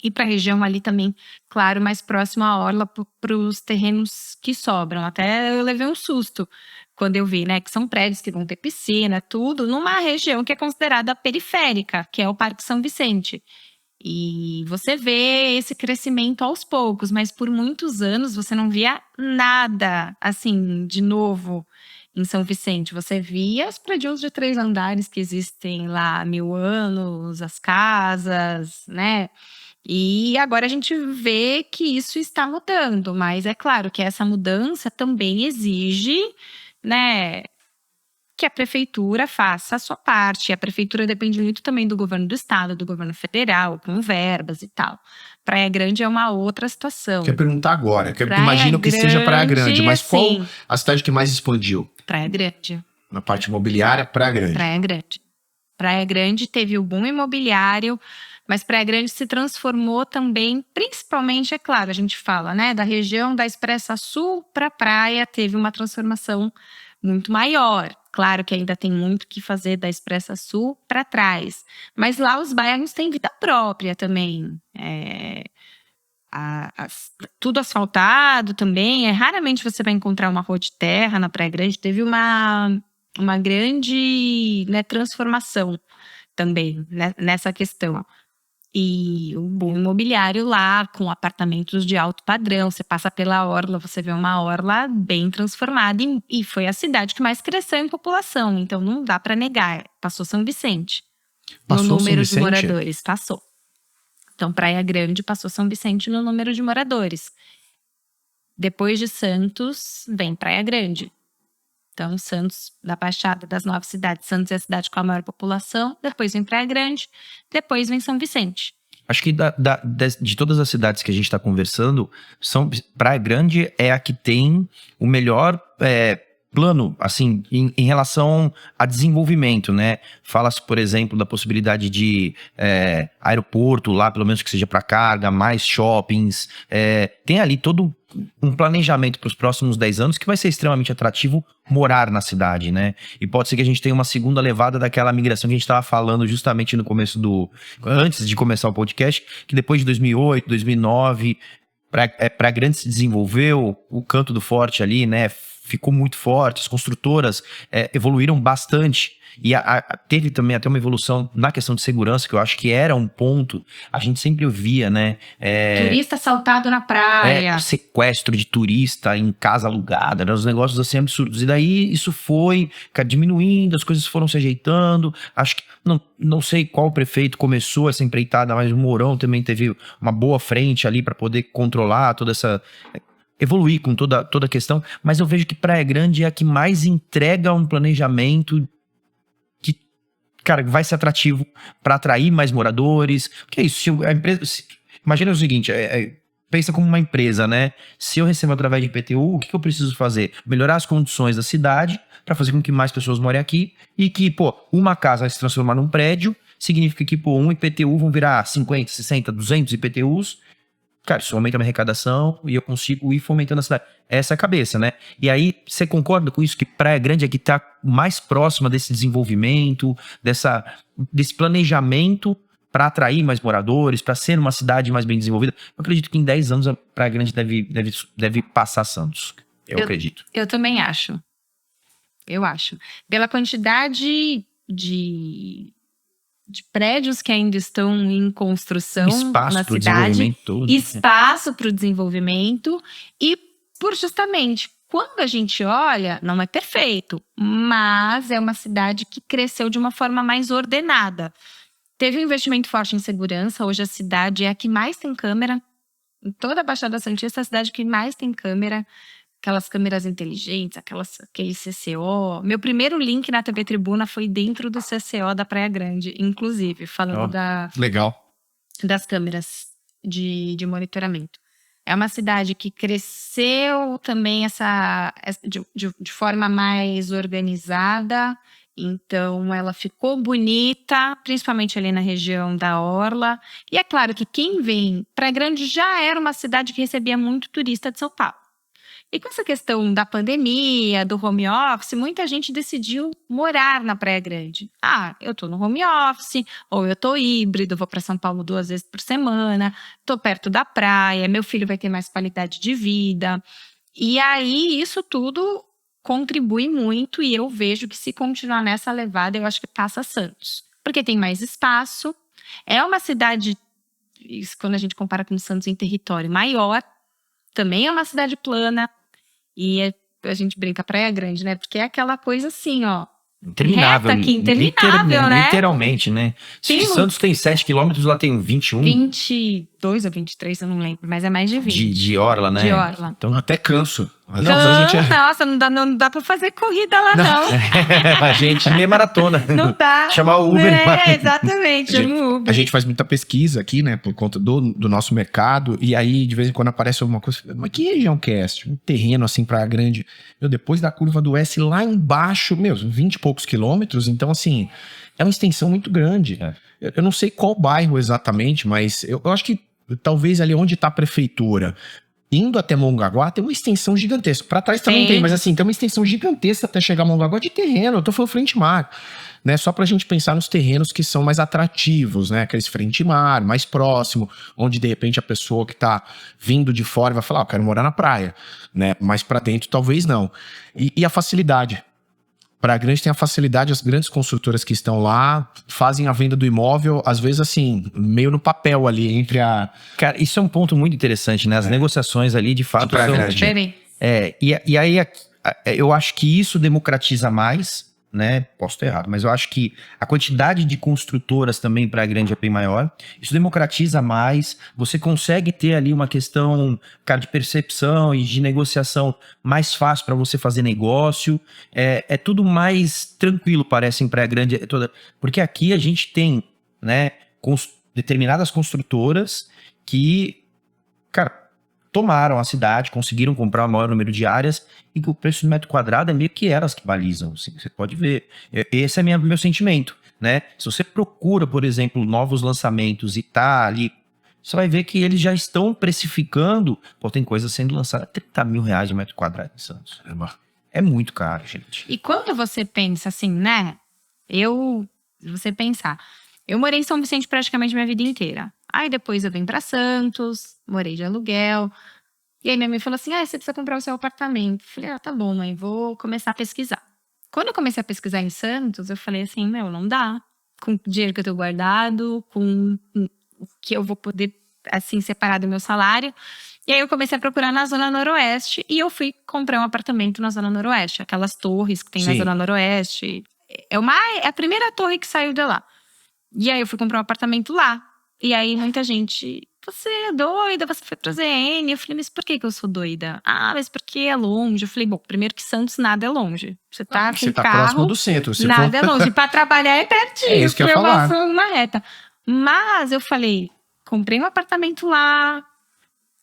E para a região ali também, claro, mais próximo à orla, para os terrenos que sobram. Até eu levei um susto quando eu vi, né? Que são prédios que vão ter piscina, tudo, numa região que é considerada periférica, que é o Parque São Vicente. E você vê esse crescimento aos poucos, mas por muitos anos você não via nada, assim, de novo em São Vicente. Você via os prédios de 3 andares que existem lá há 1000 anos, as casas, né? E agora a gente vê que isso está mudando, mas é claro que essa mudança também exige, né, que a prefeitura faça a sua parte. A prefeitura depende muito também do governo do estado, do governo federal, com verbas e tal. Praia Grande é uma outra situação. Quer perguntar agora, que eu Praia imagino que seja Praia Grande, mas qual assim, a cidade que mais expandiu? Praia Grande. Na parte imobiliária, Praia Grande. Praia Grande. Praia Grande teve o boom imobiliário, mas Praia Grande se transformou também, principalmente, é claro, a gente fala, né, da região da Expressa Sul para a praia, teve uma transformação muito maior. Claro que ainda tem muito que fazer da Expressa Sul para trás, mas lá os bairros têm vida própria também. Tudo asfaltado também. Raramente você vai encontrar uma rua de terra na Praia Grande. Teve uma grande, né, transformação também, né, nessa questão. E o boom imobiliário lá, com apartamentos de alto padrão. Você passa pela orla, você vê uma orla bem transformada. E foi a cidade que mais cresceu em população. Então não dá para negar. Passou São Vicente. Passou no São número de Vicente? moradores. Passou. Então, Praia Grande passou São Vicente no número de moradores. Depois de Santos, vem Praia Grande. Então, Santos, da Baixada das 9 cidades, Santos é a cidade com a maior população, depois vem Praia Grande, depois vem São Vicente. Acho que de todas as cidades que a gente está conversando, Praia Grande é a que tem o melhor plano, assim, em relação a desenvolvimento, né? Fala-se, por exemplo, da possibilidade de aeroporto lá, pelo menos que seja para carga, mais shoppings. Tem ali todo um planejamento para os próximos 10 anos que vai ser extremamente atrativo morar na cidade, né? E pode ser que a gente tenha uma segunda levada daquela migração que a gente estava falando justamente no começo antes de começar o podcast, que depois de 2008, 2009, Praia Grande se desenvolveu, o Canto do Forte ali, né? Ficou muito forte, as construtoras evoluíram bastante. E teve também até uma evolução na questão de segurança, que eu acho que era um ponto, a gente sempre ouvia, né? Turista assaltado na praia. Sequestro de turista em casa alugada, né? Os negócios assim absurdos. E daí isso foi diminuindo, as coisas foram se ajeitando. Acho que, não sei qual prefeito começou essa empreitada, mas o Mourão também teve uma boa frente ali para poder controlar toda essa... evoluir com toda a questão, mas eu vejo que Praia Grande é a que mais entrega um planejamento que, cara, vai ser atrativo para atrair mais moradores. Porque é isso, se a empresa... imagina o seguinte, pensa como uma empresa, né? Se eu recebo através de IPTU, o que eu preciso fazer? Melhorar as condições da cidade para fazer com que mais pessoas morem aqui e que, uma casa vai se transformar num prédio, significa que, um IPTU vão virar 50, 60, 200 IPTUs. Cara, isso aumenta a minha arrecadação e eu consigo ir fomentando a cidade. Essa é a cabeça, né? E aí, você concorda com isso? Que Praia Grande é que está mais próxima desse desenvolvimento, desse planejamento para atrair mais moradores, para ser uma cidade mais bem desenvolvida? Eu acredito que em 10 anos a Praia Grande deve passar Santos. Eu acredito. Eu também acho. Eu acho. Pela quantidade de prédios que ainda estão em construção na cidade, espaço para o desenvolvimento e por justamente quando a gente olha, não é perfeito, mas é uma cidade que cresceu de uma forma mais ordenada. Teve um investimento forte em segurança, hoje a cidade é a que mais tem câmera, em toda a Baixada Santista, a cidade que mais tem câmera, aquelas câmeras inteligentes, aquele CCO. Meu primeiro link na TV Tribuna foi dentro do CCO da Praia Grande, inclusive, falando Legal. das câmeras de monitoramento. É uma cidade que cresceu também de forma mais organizada, então ela ficou bonita, principalmente ali na região da Orla. E é claro que quem vem, Praia Grande já era uma cidade que recebia muito turista de São Paulo. E com essa questão da pandemia, do home office, muita gente decidiu morar na Praia Grande. Ah, eu tô no home office, ou eu tô híbrido, vou para São Paulo 2 vezes por semana, tô perto da praia, meu filho vai ter mais qualidade de vida. E aí, isso tudo contribui muito e eu vejo que se continuar nessa levada, eu acho que passa Santos. Porque tem mais espaço, é uma cidade, quando a gente compara com Santos em território, maior, também é uma cidade plana, e a gente brinca Praia Grande, né? Porque é aquela coisa assim, ó. Interminável. Reta aqui, interminável, né? Literalmente, né? Se Santos tem 7 quilômetros, lá tem 21. 22 ou 23, eu não lembro, mas é mais de 20. De orla, né? De orla. Então até canso. Nossa, não dá pra fazer corrida lá, não. A gente meia maratona. Não dá. Chamar o Uber. Exatamente, chama o Uber. A gente faz muita pesquisa aqui, né, por conta do nosso mercado, e aí de vez em quando aparece alguma coisa, mas que região que é essa? Um terreno assim, Praia Grande, depois da curva do S lá embaixo, 20 e poucos quilômetros, então assim, é uma extensão muito grande. Eu não sei qual bairro exatamente, mas eu acho que talvez ali onde está a prefeitura, indo até Mongaguá, tem uma extensão gigantesca. Para trás também tem, mas assim, tem uma extensão gigantesca até chegar a Mongaguá de terreno. Eu tô falando frente-mar, né? Só pra gente pensar nos terrenos que são mais atrativos, né? Aqueles frente-mar, mais próximo, onde de repente a pessoa que tá vindo de fora vai falar, eu quero morar na praia, né? Mas para dentro talvez não. E a facilidade. Praia Grande tem a facilidade, as grandes construtoras que estão lá fazem a venda do imóvel, às vezes assim, meio no papel ali, entre a... Cara, isso é um ponto muito interessante, né? As negociações ali, de fato, Praia são... Grande. E aí, eu acho que isso democratiza mais, né? Posso estar errado, mas eu acho que a quantidade de construtoras também para a Grande é bem maior. Isso democratiza mais. Você consegue ter ali uma questão, cara, de percepção e de negociação mais fácil para você fazer negócio. É tudo mais tranquilo, parece, em Praia Grande. Porque aqui a gente tem, né, determinadas construtoras que, cara, tomaram a cidade, conseguiram comprar o maior número de áreas e que o preço do metro quadrado é meio que elas que balizam, assim, você pode ver. Esse é meu sentimento, né? Se você procura, por exemplo, novos lançamentos e tá ali, você vai ver que eles já estão precificando, tem coisa sendo lançada a 30 mil reais o metro quadrado em Santos. É muito caro, gente. E quando você pensa assim, né? Você pensar, eu morei em São Vicente praticamente minha vida inteira. Aí depois eu vim pra Santos, morei de aluguel. E aí minha mãe falou assim, você precisa comprar o seu apartamento. Eu falei, tá bom, mãe, vou começar a pesquisar. Quando eu comecei a pesquisar em Santos, eu falei assim, não dá. Com o dinheiro que eu tenho guardado, com o que eu vou poder, assim, separar do meu salário. E aí eu comecei a procurar na Zona Noroeste e eu fui comprar um apartamento na Zona Noroeste. Aquelas torres que tem na Zona Noroeste. É a primeira torre que saiu de lá. E aí eu fui comprar um apartamento lá. E aí muita gente, você é doida, você foi pra ZN. Eu falei, mas por que eu sou doida? Mas porque é longe. Eu falei, bom, primeiro que Santos nada é longe. Você tá com carro, próximo do centro. Nada é longe. Pra trabalhar é pertinho. É isso que eu ia falar. Uma reta. Mas eu falei, comprei um apartamento lá,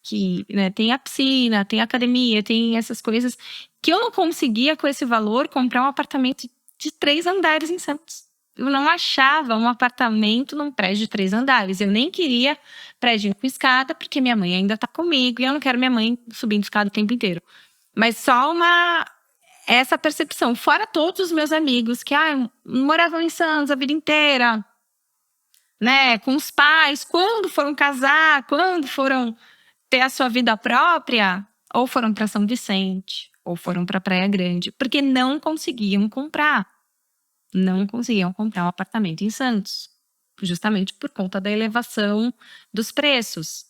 que, né, tem a piscina, tem a academia, tem essas coisas, que eu não conseguia com esse valor comprar um apartamento de 3 andares em Santos. Eu não achava um apartamento num prédio de 3 andares. Eu nem queria prédio com escada, porque minha mãe ainda tá comigo. E eu não quero minha mãe subindo escada o tempo inteiro. Mas só essa percepção. Fora todos os meus amigos que moravam em Santos a vida inteira. Né? Com os pais. Quando foram casar, quando foram ter a sua vida própria, ou foram para São Vicente, ou foram para Praia Grande. Porque não conseguiam comprar. Não conseguiam comprar um apartamento em Santos, justamente por conta da elevação dos preços.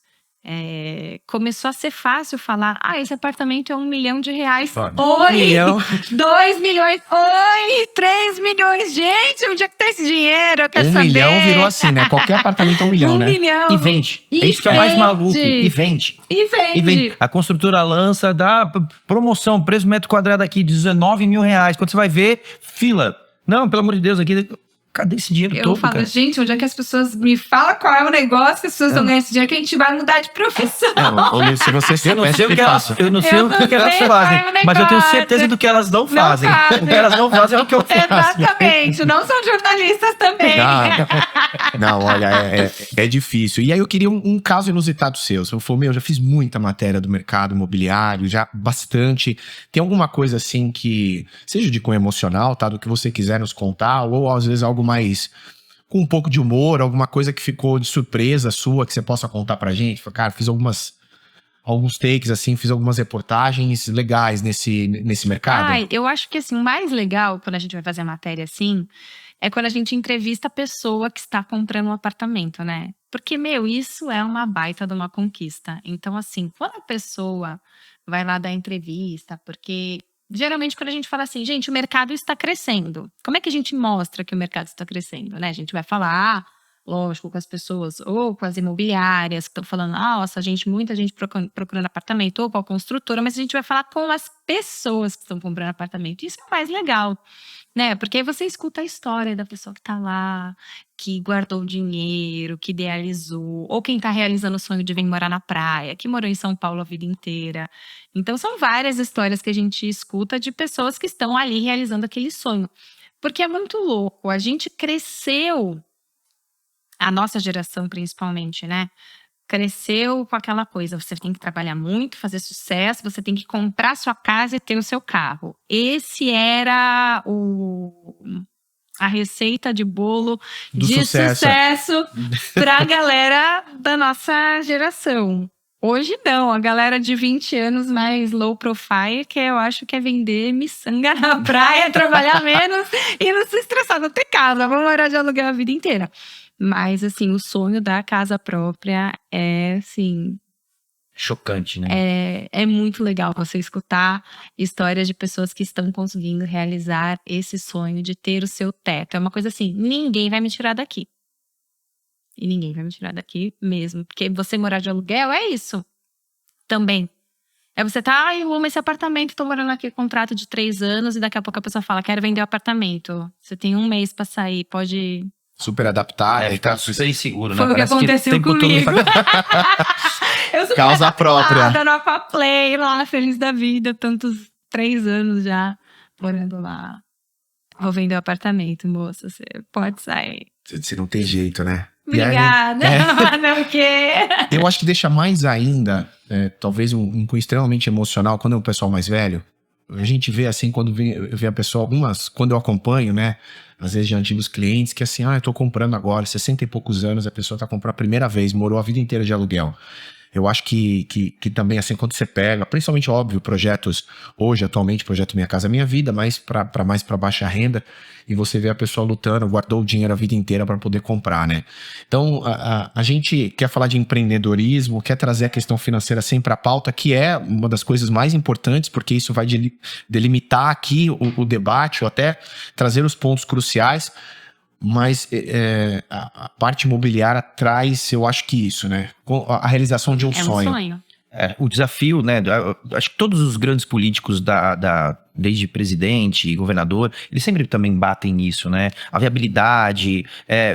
começou a ser fácil falar, esse apartamento é R$1 milhão. R$1 Oi! milhão. 2 milhões! Oi! 3 milhões! Gente, onde é que tá esse dinheiro? Eu quero 1 saber. milhão virou assim, né? Qualquer apartamento é 1 milhão, 1 né? milhão! E vende. E É isso que é o mais vende. maluco. E vende. E vende! A construtora lança, dá promoção, preço metro quadrado aqui, R$19 mil. Quando você vai ver, fila. Não, pelo amor de Deus, aqui... Cadê esse dinheiro Eu todo, falo, cara? gente, onde é que as pessoas me falam qual é o negócio que as pessoas estão ganhando esse dinheiro que a gente vai mudar de profissão? Olha, se você Eu não sei o que elas, eu não sei Eu o que elas não sei fazem, qual é o mas eu tenho negócio. certeza do que elas não fazem. fazem. O que elas não fazem é o que eu faço. Exatamente, não são jornalistas também. Não, olha, é difícil. E aí eu queria um caso inusitado seu. Você falou, eu já fiz muita matéria do mercado imobiliário, já bastante. Tem alguma coisa assim que, seja de cunho emocional, tá? Do que você quiser nos contar, ou às vezes algo mais com um pouco de humor, alguma coisa que ficou de surpresa sua, que você possa contar pra gente? Cara, fiz alguns takes, assim, fiz algumas reportagens legais nesse mercado. Eu acho que assim, o mais legal quando a gente vai fazer a matéria assim, é quando a gente entrevista a pessoa que está comprando um apartamento, né? Porque, isso é uma baita de uma conquista. Então, assim, quando a pessoa vai lá dar entrevista, porque geralmente quando a gente fala assim, gente, o mercado está crescendo. Como é que a gente mostra que o mercado está crescendo, né? A gente vai falar, lógico, com as pessoas ou com as imobiliárias que estão falando, nossa, muita gente procurando apartamento, ou com a construtora, mas a gente vai falar com as pessoas que estão comprando apartamento. Isso é mais legal, né? Porque aí você escuta a história da pessoa que tá lá, que guardou o dinheiro, que idealizou, ou quem tá realizando o sonho de vir morar na praia, que morou em São Paulo a vida inteira. Então, são várias histórias que a gente escuta de pessoas que estão ali realizando aquele sonho. Porque é muito louco, a gente cresceu, a nossa geração principalmente, né? Cresceu com aquela coisa, você tem que trabalhar muito, fazer sucesso, você tem que comprar sua casa e ter o seu carro. Esse era a receita de bolo Do de sucesso. para a galera da nossa geração. Hoje não, a galera de 20 anos mais low profile, que eu acho que é vender miçanga na praia, trabalhar menos e não se estressar, não ter casa, vamos morar de aluguel a vida inteira. Mas, assim, o sonho da casa própria é, assim... Chocante, né? É muito legal você escutar histórias de pessoas que estão conseguindo realizar esse sonho de ter o seu teto. É uma coisa assim, ninguém vai me tirar daqui. E ninguém vai me tirar daqui mesmo. Porque você morar de aluguel é isso também. É você eu amo esse apartamento, tô morando aqui, contrato de 3 anos, e daqui a pouco a pessoa fala, quero vender o apartamento. Você tem 1 mês pra sair, pode... Super adaptar. Ficar super inseguro, né? Foi o que aconteceu comigo. Eu sou Causa própria. no Aquaplay, lá, feliz da vida, tantos 3 anos já morando lá. Vou vender o apartamento, moça, você pode sair. Você não tem jeito, né? Obrigada, não o quê? Eu acho que deixa mais ainda, talvez um cunho extremamente emocional, quando é um pessoal mais velho. A gente vê assim, quando vê a pessoa, quando eu acompanho, né? Às vezes de antigos clientes, que assim, eu tô comprando agora, 60 e poucos anos, a pessoa tá comprando a primeira vez, morou a vida inteira de aluguel. Eu acho que também, assim, quando você pega, principalmente, óbvio, projetos, hoje, atualmente, projeto Minha Casa Minha Vida, mais para baixa renda, e você vê a pessoa lutando, guardou o dinheiro a vida inteira para poder comprar, né? Então, a gente quer falar de empreendedorismo, quer trazer a questão financeira sempre à pauta, que é uma das coisas mais importantes, porque isso vai delimitar aqui o debate, ou até trazer os pontos cruciais. Mas a parte imobiliária traz, eu acho que isso, né? A realização de um sonho. É um sonho. O desafio, né? Acho que todos os grandes políticos desde presidente e governador, eles sempre também batem nisso, né? A viabilidade,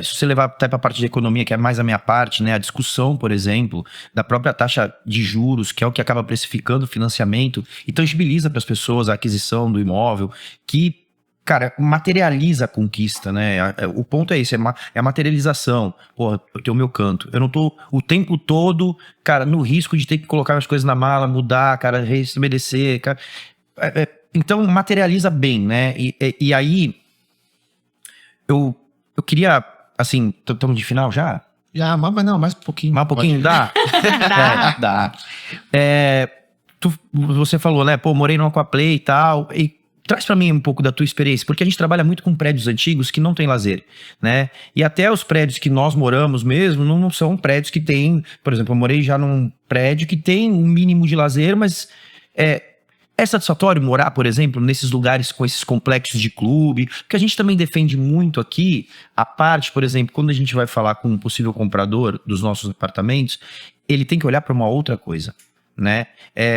se você levar até para a parte de economia, que é mais a minha parte, né? A discussão, por exemplo, da própria taxa de juros, que é o que acaba precificando o financiamento e tangibiliza para as pessoas a aquisição do imóvel, que, cara, materializa a conquista, né? O ponto é esse, é a materialização. Pô, eu tenho o meu canto. Eu não tô o tempo todo, cara, no risco de ter que colocar as coisas na mala, mudar, cara, restabelecer, cara. Então, materializa bem, né? E aí, eu queria, assim, estamos de final já? Já, mas não, mais um pouquinho. Mais um pouquinho, dá? Dá. Você falou, né? Pô, morei no Aquaplay e tal, e traz para mim um pouco da tua experiência, porque a gente trabalha muito com prédios antigos que não tem lazer, né? E até os prédios que nós moramos mesmo não são prédios que tem, por exemplo, eu morei já num prédio que tem um mínimo de lazer, mas é satisfatório morar, por exemplo, nesses lugares com esses complexos de clube, porque a gente também defende muito aqui a parte, por exemplo, quando a gente vai falar com um possível comprador dos nossos apartamentos, ele tem que olhar para uma outra coisa, né?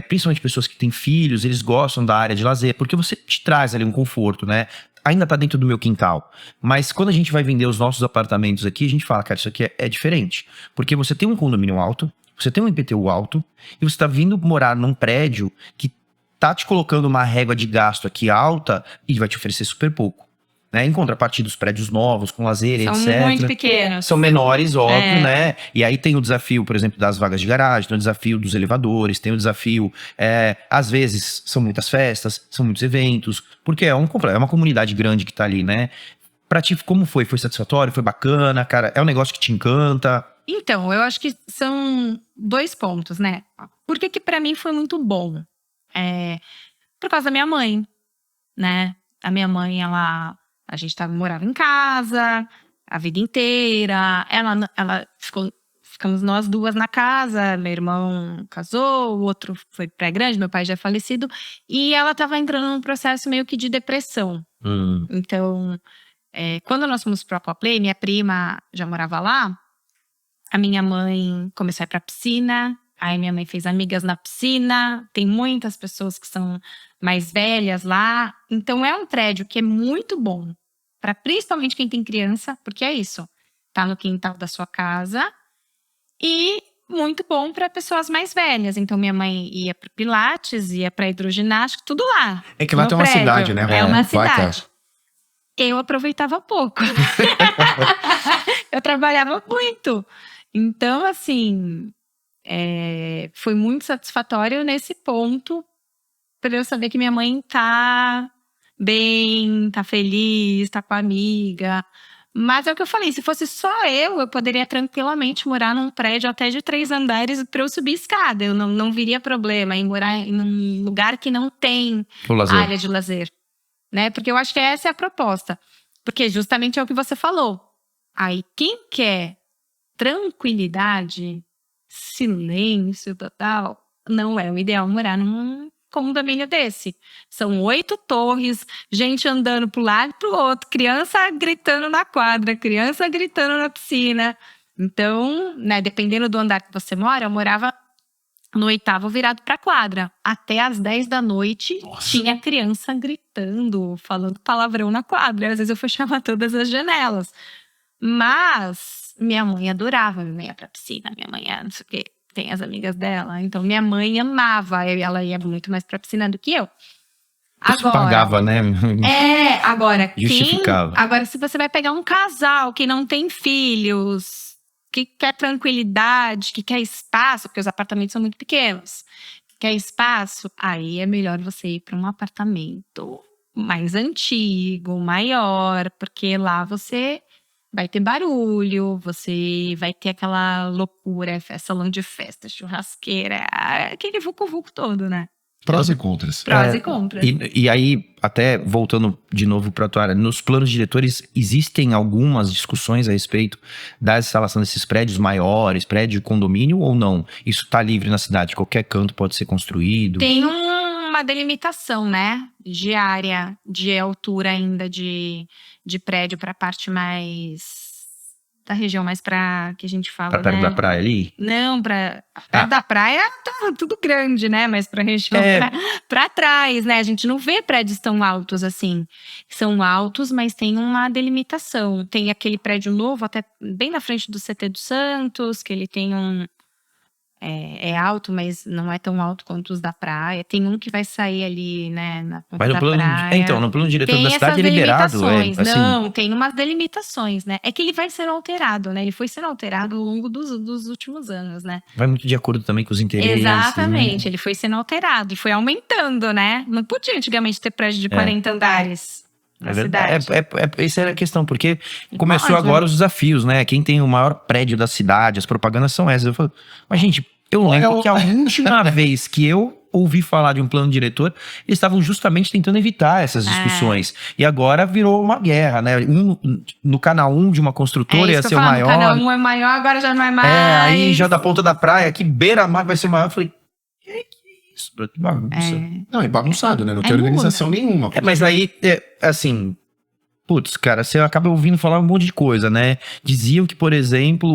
Principalmente pessoas que têm filhos, eles gostam da área de lazer, porque você te traz ali um conforto, né? Ainda tá dentro do meu quintal, mas quando a gente vai vender os nossos apartamentos aqui, a gente fala, cara, isso aqui é diferente, porque você tem um condomínio alto, você tem um IPTU alto, e você tá vindo morar num prédio que tá te colocando uma régua de gasto aqui alta e vai te oferecer super pouco, né? Em contrapartida, os prédios novos, com lazer, etc. São muito pequenos. São menores, óbvio, né? E aí tem o desafio, por exemplo, das vagas de garagem, tem o desafio dos elevadores, tem o desafio, às vezes, são muitas festas, são muitos eventos, porque é uma comunidade grande que tá ali, né? Pra ti, como foi? Foi satisfatório? Foi bacana? Cara, é um negócio que te encanta? Então, eu acho que são 2 pontos, né? Por que pra mim foi muito bom? Por causa da minha mãe, né? A minha mãe, a gente morava em casa a vida inteira. Ela ficamos nós 2 na casa. Meu irmão casou, o outro foi pré-grande, meu pai já é falecido. E ela estava entrando num processo meio que de depressão. Então, quando nós fomos para o Aquaplay, minha prima já morava lá. A minha mãe começou a ir pra piscina. Aí minha mãe fez amigas na piscina, tem muitas pessoas que são mais velhas lá. Então é um prédio que é muito bom, para principalmente quem tem criança, porque é isso, tá no quintal da sua casa. E muito bom para pessoas mais velhas. Então minha mãe ia pro Pilates, ia pra hidroginástica, tudo lá. É que lá tem uma prédio. cidade, né? É uma Vai, cidade. cara. Eu aproveitava pouco. Eu trabalhava muito. Então, assim... foi muito satisfatório nesse ponto, para eu saber que minha mãe tá bem, tá feliz, tá com a amiga. Mas é o que eu falei, se fosse só eu poderia tranquilamente morar num prédio até de 3 andares para eu subir escada. Eu não viria problema em morar em um lugar que não tem área de lazer, né? Porque eu acho que essa é a proposta. Porque justamente é o que você falou. Aí quem quer tranquilidade, silêncio total, não é o ideal morar num condomínio desse. São 8 torres, gente andando pro lado e pro outro, criança gritando na quadra, criança gritando na piscina. Então, né, dependendo do andar que você mora, eu morava no 8º virado pra quadra. Até às 10 da noite, tinha criança gritando, falando palavrão na quadra. Às vezes eu fechava todas as janelas. Mas minha mãe adorava, minha mãe ia pra piscina, minha mãe não sei o quê, tem as amigas dela. Então minha mãe amava, ela ia muito mais pra piscina do que eu. Agora, pagava, né? Agora justificava. Agora, se você vai pegar um casal que não tem filhos, que quer tranquilidade, que quer espaço, porque os apartamentos são muito pequenos, que quer espaço, aí é melhor você ir para um apartamento mais antigo, maior, porque lá você vai ter barulho, você vai ter aquela loucura, salão de festa, churrasqueira, aquele vucu-vucu todo, né? Prós e contras. Prós e contras. E aí, até voltando de novo para a tua área, nos planos diretores existem algumas discussões a respeito da instalação desses prédios maiores, prédio de condomínio ou não? Isso está livre na cidade, qualquer canto pode ser construído? Tem uma delimitação, né? De área, de altura ainda de prédio para a parte mais... da região mais pra que a gente fala, pra perto da praia ali? Não, perto da praia tá tudo grande, né? Mas pra região pra trás, né? A gente não vê prédios tão altos assim. São altos, mas tem uma delimitação. Tem aquele prédio novo, até bem na frente do CT do Santos, que ele tem é alto, mas não é tão alto quanto os da praia. Tem um que vai sair ali, né, na ponta da praia. Então, no plano diretor tem da cidade é liberado. Assim. Não, tem umas umas delimitações, né? É que ele vai ser alterado, né? Ele foi sendo alterado ao longo dos últimos anos, né? Vai muito de acordo também com os interesses. Exatamente, né? ele foi sendo alterado e foi aumentando, né? Não podia antigamente ter prédio de 40 andares. É verdade. Essa era a questão, porque começou agora os desafios, né? Quem tem o maior prédio da cidade, as propagandas são essas. Eu falo, mas gente, eu lembro que a última vez que eu ouvi falar de um plano diretor, eles estavam justamente tentando evitar essas discussões. E agora virou uma guerra, né? No canal 1 de uma construtora ia ser o maior. O canal 1 é maior, agora já não é mais. Aí já da ponta da praia, aqui beira-mar vai ser o maior. Eu falei, que isso, bro? Que bagunça. Não, é bagunçado, né? Não tem organização nenhuma. Mas aí, assim... Putz, cara, você acaba ouvindo falar um monte de coisa, né? Diziam que, por exemplo,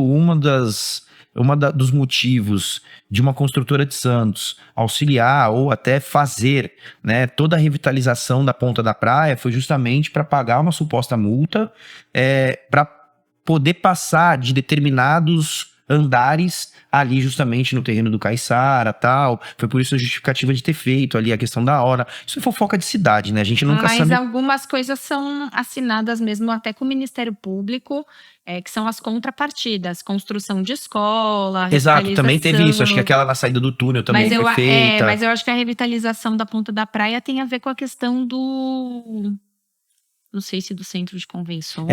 dos motivos de uma construtora de Santos auxiliar ou até fazer, né, toda a revitalização da ponta da praia foi justamente para pagar uma suposta multa para poder passar de determinados andares ali justamente no terreno do Caiçara, tal. Foi por isso a justificativa de ter feito ali a questão da hora. Isso é fofoca de cidade, né? A gente nunca sabe. Mas algumas coisas são assinadas mesmo até com o Ministério Público, que são as contrapartidas. Construção de escola, Exato, também teve isso. Acho que aquela na saída do túnel também foi feita. Mas eu acho que a revitalização da ponta da praia tem a ver com a questão do... Não sei se do centro de convenções.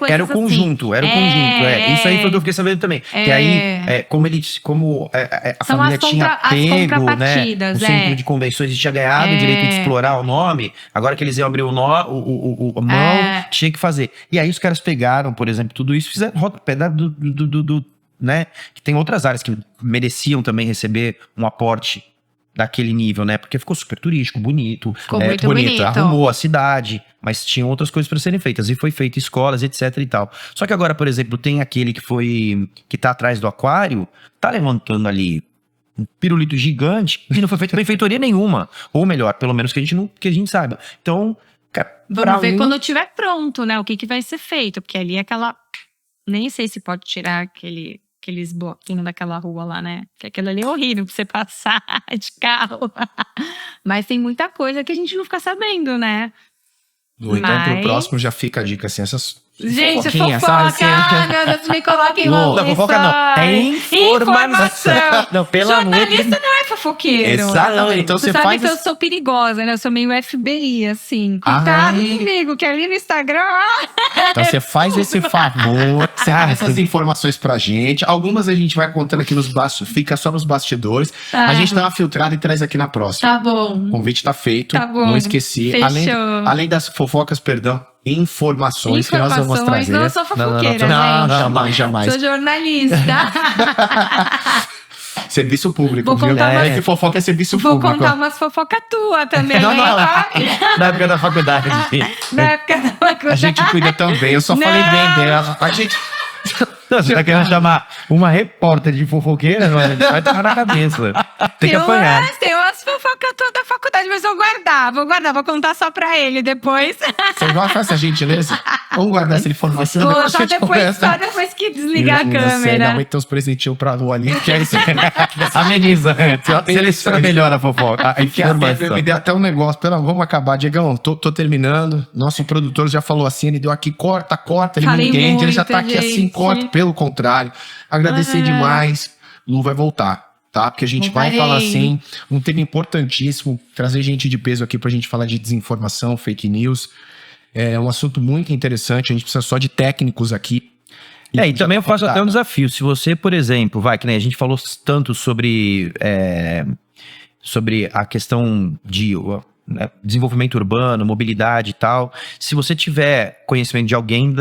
Era o conjunto, Isso aí foi o que eu fiquei sabendo também. Que aí, como a família tinha pego, né, o centro de convenções e tinha ganhado o direito de explorar o nome, agora que eles iam abrir o mão, tinha que fazer. E aí os caras pegaram, por exemplo, tudo isso, fizeram rodapé né, que tem outras áreas que mereciam também receber um aporte daquele nível, né? Porque ficou super turístico, bonito. Ficou muito bonito. Arrumou a cidade, mas tinham outras coisas para serem feitas. E foi feito escolas, etc e tal. Só que agora, por exemplo, tem aquele que tá atrás do aquário, tá levantando ali um pirulito gigante e não foi feita benfeitoria nenhuma. Ou melhor, pelo menos que a gente saiba. Então, cara, vamos ver quando estiver pronto, né? O que vai ser feito. Porque ali é aquela... Nem sei se pode tirar aqueles bloquinhos daquela rua lá, né? Que aquilo ali é horrível pra você passar de carro. Mas tem muita coisa que a gente não fica sabendo, né? Então, pro próximo já fica a dica, assim, essas gente, fofoquinhas, fofoca, sabe? meu Deus, me coloquem não, fofoca não, é informação. Não, pelo amor de Deus. Jornalista não é fofoqueiro. Exatamente. Então você sabe faz... que eu sou perigosa, né? Eu sou meio FBI, assim. Cuidado comigo, que ali no Instagram... Então você faz esse favor, você dá essas informações pra gente. Algumas a gente vai contando aqui nos bastidores, fica só nos bastidores. A gente dá uma filtrada e traz aqui na próxima. Tá bom. O convite tá feito. Tá bom. Não esqueci. Fechou. Além das fofocas, perdão, informações que nós vamos trazer. Não sou fofoqueira, gente. Jamais. Sou jornalista. Serviço público, Vou viu? contar Que fofoca é serviço Vou público. contar umas fofocas tuas também. Não, na época da faculdade. Na época da faculdade. A gente cuida também. Eu só falei bem dela. A gente... Você tá querendo chamar uma repórter de fofoqueira? Vai tomar na cabeça. Tem que apanhar. Tem umas fofocas todas da faculdade, mas vou guardar, vou contar só pra ele depois. Você vai fazer essa gentileza? Vamos guardar essa informação. Só depois que desligar a câmera. Não, então os presentinhos pra rua ali, que é isso. Ameniza. Seleciona melhor a fofoca. A informação. Me deu até um negócio. Vamos acabar, Diegão. Tô terminando. Nosso produtor já falou assim, ele deu aqui, corta. Ele Falei não entende, muito, ele já tá aqui assim, corta. Pelo contrário, agradecer demais. Lu vai voltar, tá? Porque a gente vai falar assim, um tema importantíssimo, trazer gente de peso aqui pra gente falar de desinformação, fake news. É um assunto muito interessante, a gente precisa só de técnicos aqui. E também eu faço até um desafio. Se você, por exemplo, que nem a gente falou tanto sobre a questão de desenvolvimento urbano, mobilidade e tal. Se você tiver conhecimento de alguém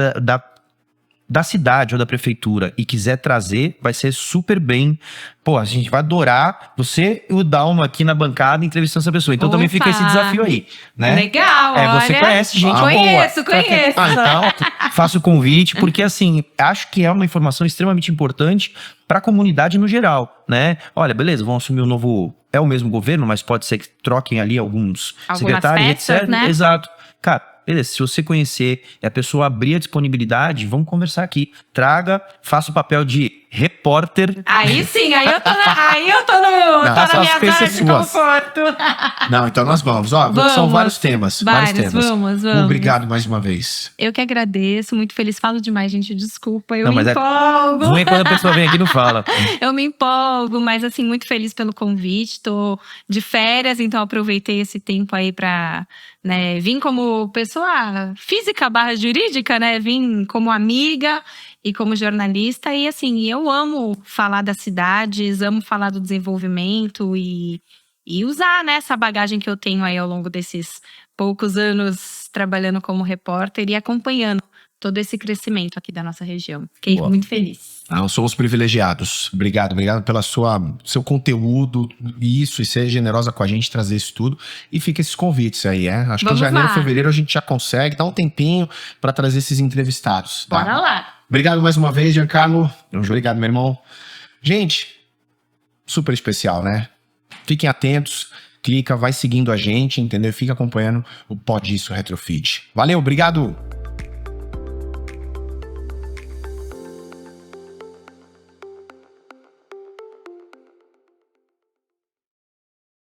da cidade ou da prefeitura e quiser trazer, vai ser super bem. Pô, a gente vai adorar você e o Dalma aqui na bancada entrevistando essa pessoa. Então também fica esse desafio aí, né? Legal, você conhece gente boa. Conheço. Então, faço o convite, porque assim, acho que é uma informação extremamente importante para a comunidade no geral, né? Olha, beleza, vão assumir um novo... É o mesmo governo, mas pode ser que troquem ali alguns secretários, etc. Né? Exato. Cara, beleza, se você conhecer e a pessoa abrir a disponibilidade, vamos conversar aqui. Traga, faça o papel de repórter. Aí sim, aí eu tô na minha zona de conforto. Não, então nós vamos. São vários temas. Vamos. Obrigado mais uma vez. Eu que agradeço, muito feliz. Falo demais, gente, desculpa, eu me empolgo. Ruim quando a pessoa vem aqui e não fala. Eu me empolgo, mas assim, muito feliz pelo convite. Tô de férias, então aproveitei esse tempo aí pra... vim como pessoa física / jurídica, né? Vim como amiga e como jornalista. E assim, eu amo falar das cidades, amo falar do desenvolvimento e E usar, né, essa bagagem que eu tenho aí ao longo desses poucos anos trabalhando como repórter e acompanhando todo esse crescimento aqui da nossa região. Fiquei Boa. muito feliz. Somos privilegiados. Obrigado pela seu conteúdo e ser generosa com a gente, trazer isso tudo. E fica esses convites aí, Acho que em Vamos janeiro, lá. fevereiro a gente já consegue, dá um tempinho para trazer esses entrevistados. Tá? Bora lá. Obrigado mais uma vez, Giancarlo. Obrigado, meu irmão. Gente, super especial, né? Fiquem atentos, clica, vai seguindo a gente, entendeu? Fica acompanhando o Pode Isso Retrofit. Valeu, obrigado!